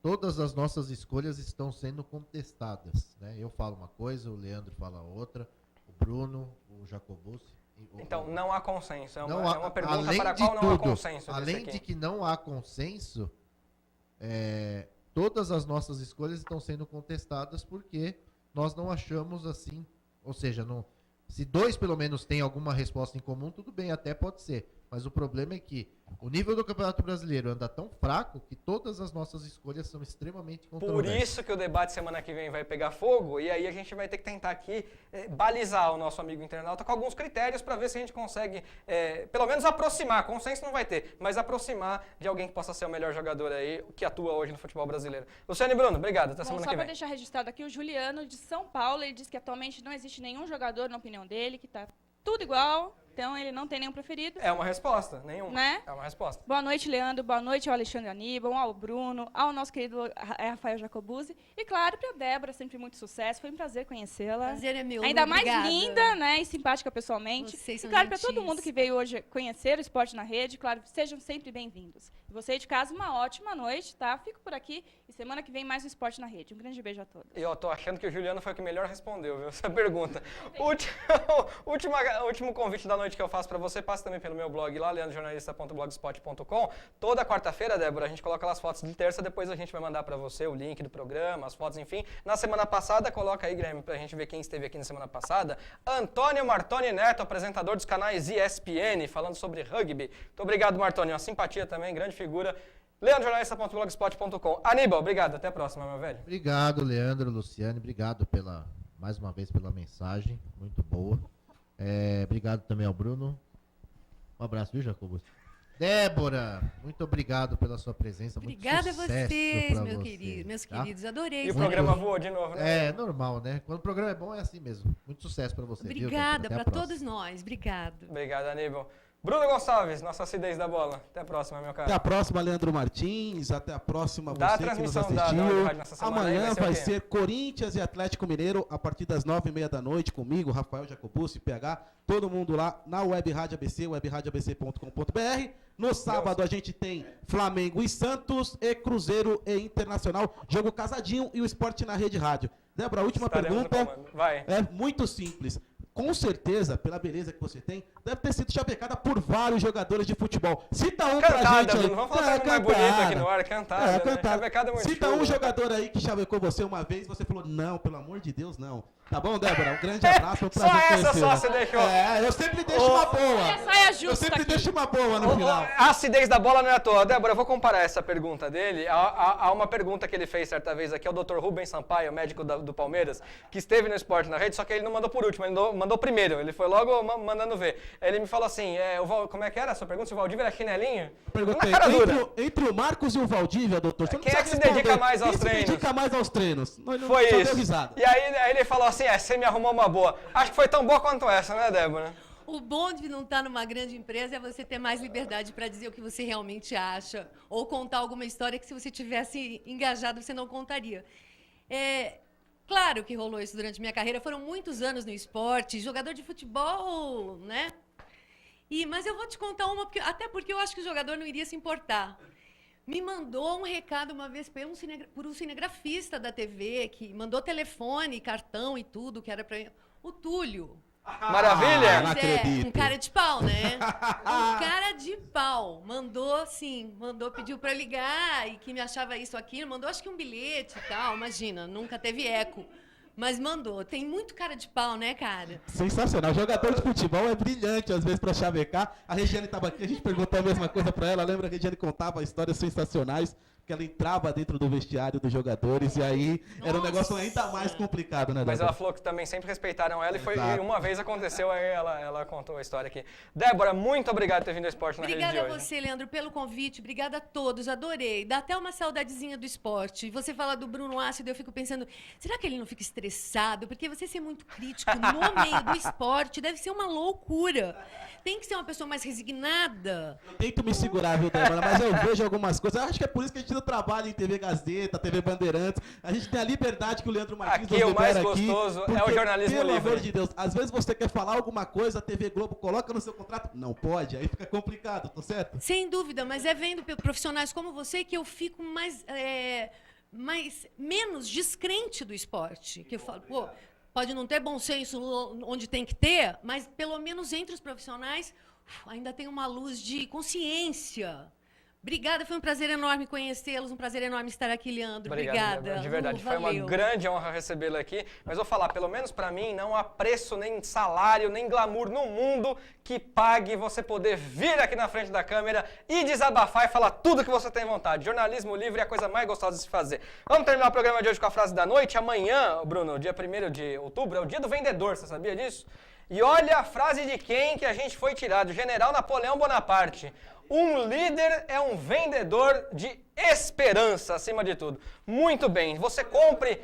S3: Todas as nossas escolhas estão sendo contestadas, né? Eu falo uma coisa, o Leandro fala outra, o Bruno, o Jacobus.
S1: Então, não há consenso. É uma pergunta para a qual não há consenso.
S3: Além de que não há consenso, todas as nossas escolhas estão sendo contestadas porque nós não achamos assim, ou seja, se dois pelo menos têm alguma resposta em comum, tudo bem, até pode ser. Mas o problema é que o nível do Campeonato Brasileiro anda tão fraco que todas as nossas escolhas são extremamente controversas.
S1: Por isso que o debate semana que vem vai pegar fogo, e aí a gente vai ter que tentar aqui balizar o nosso amigo internauta com alguns critérios para ver se a gente consegue, pelo menos aproximar, consenso não vai ter, mas aproximar de alguém que possa ser o melhor jogador aí, que atua hoje no futebol brasileiro. Luciane e Bruno, obrigado, até semana que vem.
S2: Só para deixar registrado aqui, o Juliano de São Paulo, ele diz que atualmente não existe nenhum jogador, na opinião dele, que está tudo igual. Então, ele não tem nenhum preferido.
S1: É uma resposta, nenhuma.
S2: Né?
S1: É uma resposta.
S2: Boa noite, Leandro. Boa noite ao Alexandre Aníbal, ao Bruno, ao nosso querido Rafael Jacobuzzi. E, claro, para a Débora, sempre muito sucesso. Foi um prazer conhecê-la.
S10: Prazer é meu.
S2: Ainda mais
S10: obrigada.
S2: Linda, né? E simpática pessoalmente.
S10: Vocês são
S2: e, claro, para
S10: gentis.
S2: todo mundo que veio hoje conhecer o Esporte na Rede, claro, sejam sempre bem-vindos. E você aí de casa, uma ótima noite, tá? Fico por aqui e semana que vem mais um Esporte na Rede. Um grande beijo a todos.
S1: E eu tô achando que o Juliano foi o que melhor respondeu, viu? Essa pergunta. Último convite da noite que eu faço para você, passa também pelo meu blog lá, leandrojornalista.blogspot.com. Toda quarta-feira, Débora, a gente coloca lá as fotos de terça, depois a gente vai mandar para você o link do programa, as fotos, enfim. Na semana passada, coloca aí, Guilherme, pra gente ver quem esteve aqui na semana passada. Antônio Martoni Neto, apresentador dos canais ESPN, falando sobre rugby. Muito obrigado, Martoni, uma simpatia também, grande figura. leandrojornalista.blogspot.com. Aníbal, obrigado, até a próxima, meu velho.
S3: Obrigado, Leandro, Luciane, obrigado mais uma vez pela mensagem, muito boa. Obrigado também ao Bruno. Um abraço, viu, Jacobus? Débora, muito obrigado pela sua presença.
S10: Obrigada
S3: muito
S10: a vocês, meus queridos. Adorei.
S1: E o programa voou de novo, né?
S3: É normal, né? Quando o programa é bom, é assim mesmo. Muito sucesso para você.
S10: Obrigada para todos nós. Obrigado.
S1: Obrigado, Aníbal. Bruno Gonçalves, nossa acidez da bola. Até a próxima, meu caro.
S4: Até a próxima, Leandro Martins. Até a próxima, você que nos assistiu.
S1: Amanhã
S4: vai ser Corinthians e Atlético Mineiro, a partir das 9h30 da noite, comigo, Rafael Jacobuzzi, PH, todo mundo lá na Web Rádio ABC, webradioabc.com.br. No sábado a gente tem Flamengo e Santos, e Cruzeiro e Internacional, jogo casadinho e o Esporte na Rede Rádio. Débora, a última pergunta
S1: vai.
S4: é muito simples. com certeza, pela beleza que você tem, deve ter sido chavecada por vários jogadores de futebol. Cita um pra gente aí.
S1: Não vamos falar mais bonito aqui no ar, cantada. Né? Chavecada é muito
S4: Cita um jogador aí que chavecou você uma vez e você falou, não, pelo amor de Deus, não. Tá bom, Débora? Um grande abraço. Um prazer
S1: só essa
S4: conhecer,
S1: só você deixou.
S4: Eu sempre deixo uma boa.
S2: Saia justa
S4: Eu sempre
S2: aqui.
S4: deixo uma boa no final.
S1: A acidez da bola não é à toa. Débora, eu vou comparar essa pergunta dele a uma pergunta que ele fez certa vez aqui ao Dr. Rubens Sampaio, médico do Palmeiras, que esteve no Esporte na Rede, só que ele não mandou por último, ele mandou primeiro. Ele foi logo mandando ver. Ele me falou assim, como é que era a sua pergunta? Se o Valdívia era chinelinho?
S4: Perguntei, entre o Marcos e o Valdívia, doutor, você
S1: quem é que se dedica mais aos treinos?
S4: Quem se dedica mais aos treinos?
S1: Foi isso. E aí ele falou assim, você me arrumou uma boa. Acho que foi tão boa quanto essa, né, Débora?
S10: O bom de não estar numa grande empresa é você ter mais liberdade para dizer o que você realmente acha, ou contar alguma história que se você tivesse engajado você não contaria. Claro que rolou isso durante minha carreira, foram muitos anos no esporte, jogador de futebol, né? Mas eu vou te contar uma, até porque eu acho que o jogador não iria se importar. Me mandou um recado uma vez por um cinegrafista da TV, que mandou telefone, cartão e tudo, que era para o Túlio.
S1: Maravilha!
S4: Não acredito.
S10: Um cara de pau, né? Um cara de pau. Pediu pra eu ligar e que me achava isso, aquilo. Mandou acho que um bilhete e tal, imagina, nunca teve eco. Mas mandou. Tem muito cara de pau, né, cara?
S4: Sensacional. Jogador de futebol é brilhante, às vezes, pra chavecar. A Regiane estava aqui, a gente perguntou a mesma coisa pra ela. Lembra que a Regiane contava histórias sensacionais, que ela entrava dentro do vestiário dos jogadores e aí era um negócio ainda mais complicado, né, Débora?
S1: Mas ela falou que também sempre respeitaram ela e uma vez aconteceu, aí ela contou a história aqui. Débora, muito obrigado por ter vindo ao Esporte na Rede de hoje.
S10: Obrigada a você, Leandro, pelo convite. Obrigada a todos, adorei. Dá até uma saudadezinha do esporte. Você fala do Bruno Ácido, eu fico pensando, será que ele não fica estressado? Porque você ser muito crítico no meio do esporte deve ser uma loucura. Tem que ser uma pessoa mais resignada.
S4: Eu tento me segurar, viu, Débora, mas eu vejo algumas coisas. Eu acho que é por isso que a gente não trabalha em TV Gazeta, TV Bandeirantes. A gente tem a liberdade que o Leandro Martins
S1: aqui o mais gostoso é o jornalismo livre.
S4: Pelo amor de Deus, às vezes você quer falar alguma coisa, a TV Globo coloca no seu contrato. Não pode, aí fica complicado, tá certo?
S10: Sem dúvida, mas é vendo profissionais como você que eu fico menos descrente do esporte. Que eu falo, pô, pode não ter bom senso onde tem que ter, mas pelo menos entre os profissionais ainda tem uma luz de consciência. Obrigada, foi um prazer enorme conhecê-los, um prazer enorme estar aqui, Leandro. Obrigada.
S1: De verdade, foi uma grande honra recebê-la aqui. Mas vou falar, pelo menos para mim, não há preço, nem salário, nem glamour no mundo que pague você poder vir aqui na frente da câmera e desabafar e falar tudo que você tem vontade. Jornalismo livre é a coisa mais gostosa de se fazer. Vamos terminar o programa de hoje com a frase da noite. Amanhã, Bruno, dia 1º de outubro, é o dia do vendedor, você sabia disso? E olha a frase de quem que a gente foi tirado, General Napoleão Bonaparte. Um líder é um vendedor de esperança, acima de tudo. Muito bem, você compre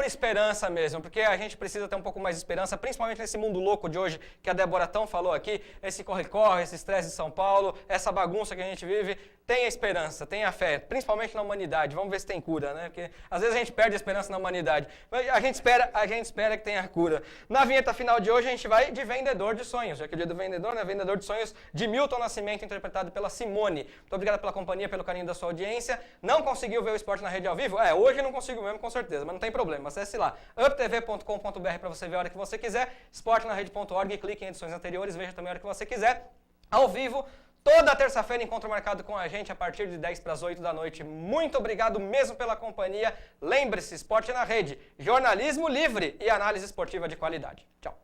S1: esperança mesmo, porque a gente precisa ter um pouco mais de esperança, principalmente nesse mundo louco de hoje, que a Débora tão falou aqui, esse corre-corre, esse estresse de São Paulo, essa bagunça que a gente vive. Tenha esperança, tenha fé, principalmente na humanidade. Vamos ver se tem cura, né? Porque às vezes a gente perde a esperança na humanidade. Mas a gente espera que tenha cura. Na vinheta final de hoje a gente vai de Vendedor de Sonhos, já que é o dia do vendedor, né? Vendedor de Sonhos de Milton Nascimento, interpretado pela Simone. Muito obrigado pela companhia, pelo carinho da sua audiência. Não conseguiu ver o Esporte na Rede ao vivo? Hoje não consigo mesmo, com certeza, mas não tem problema. Acesse lá, uptv.com.br para você ver a hora que você quiser, esportenarede.org, clique em edições anteriores, veja também a hora que você quiser. Ao vivo, toda terça-feira, encontro marcado com a gente a partir de 10 para as 8 da noite. Muito obrigado mesmo pela companhia. Lembre-se, Esporte na Rede, jornalismo livre e análise esportiva de qualidade. Tchau.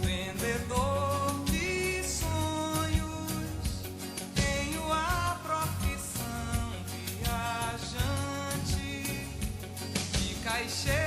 S12: Vendedor de sonhos, tenho a profissão viajante de caixeiro.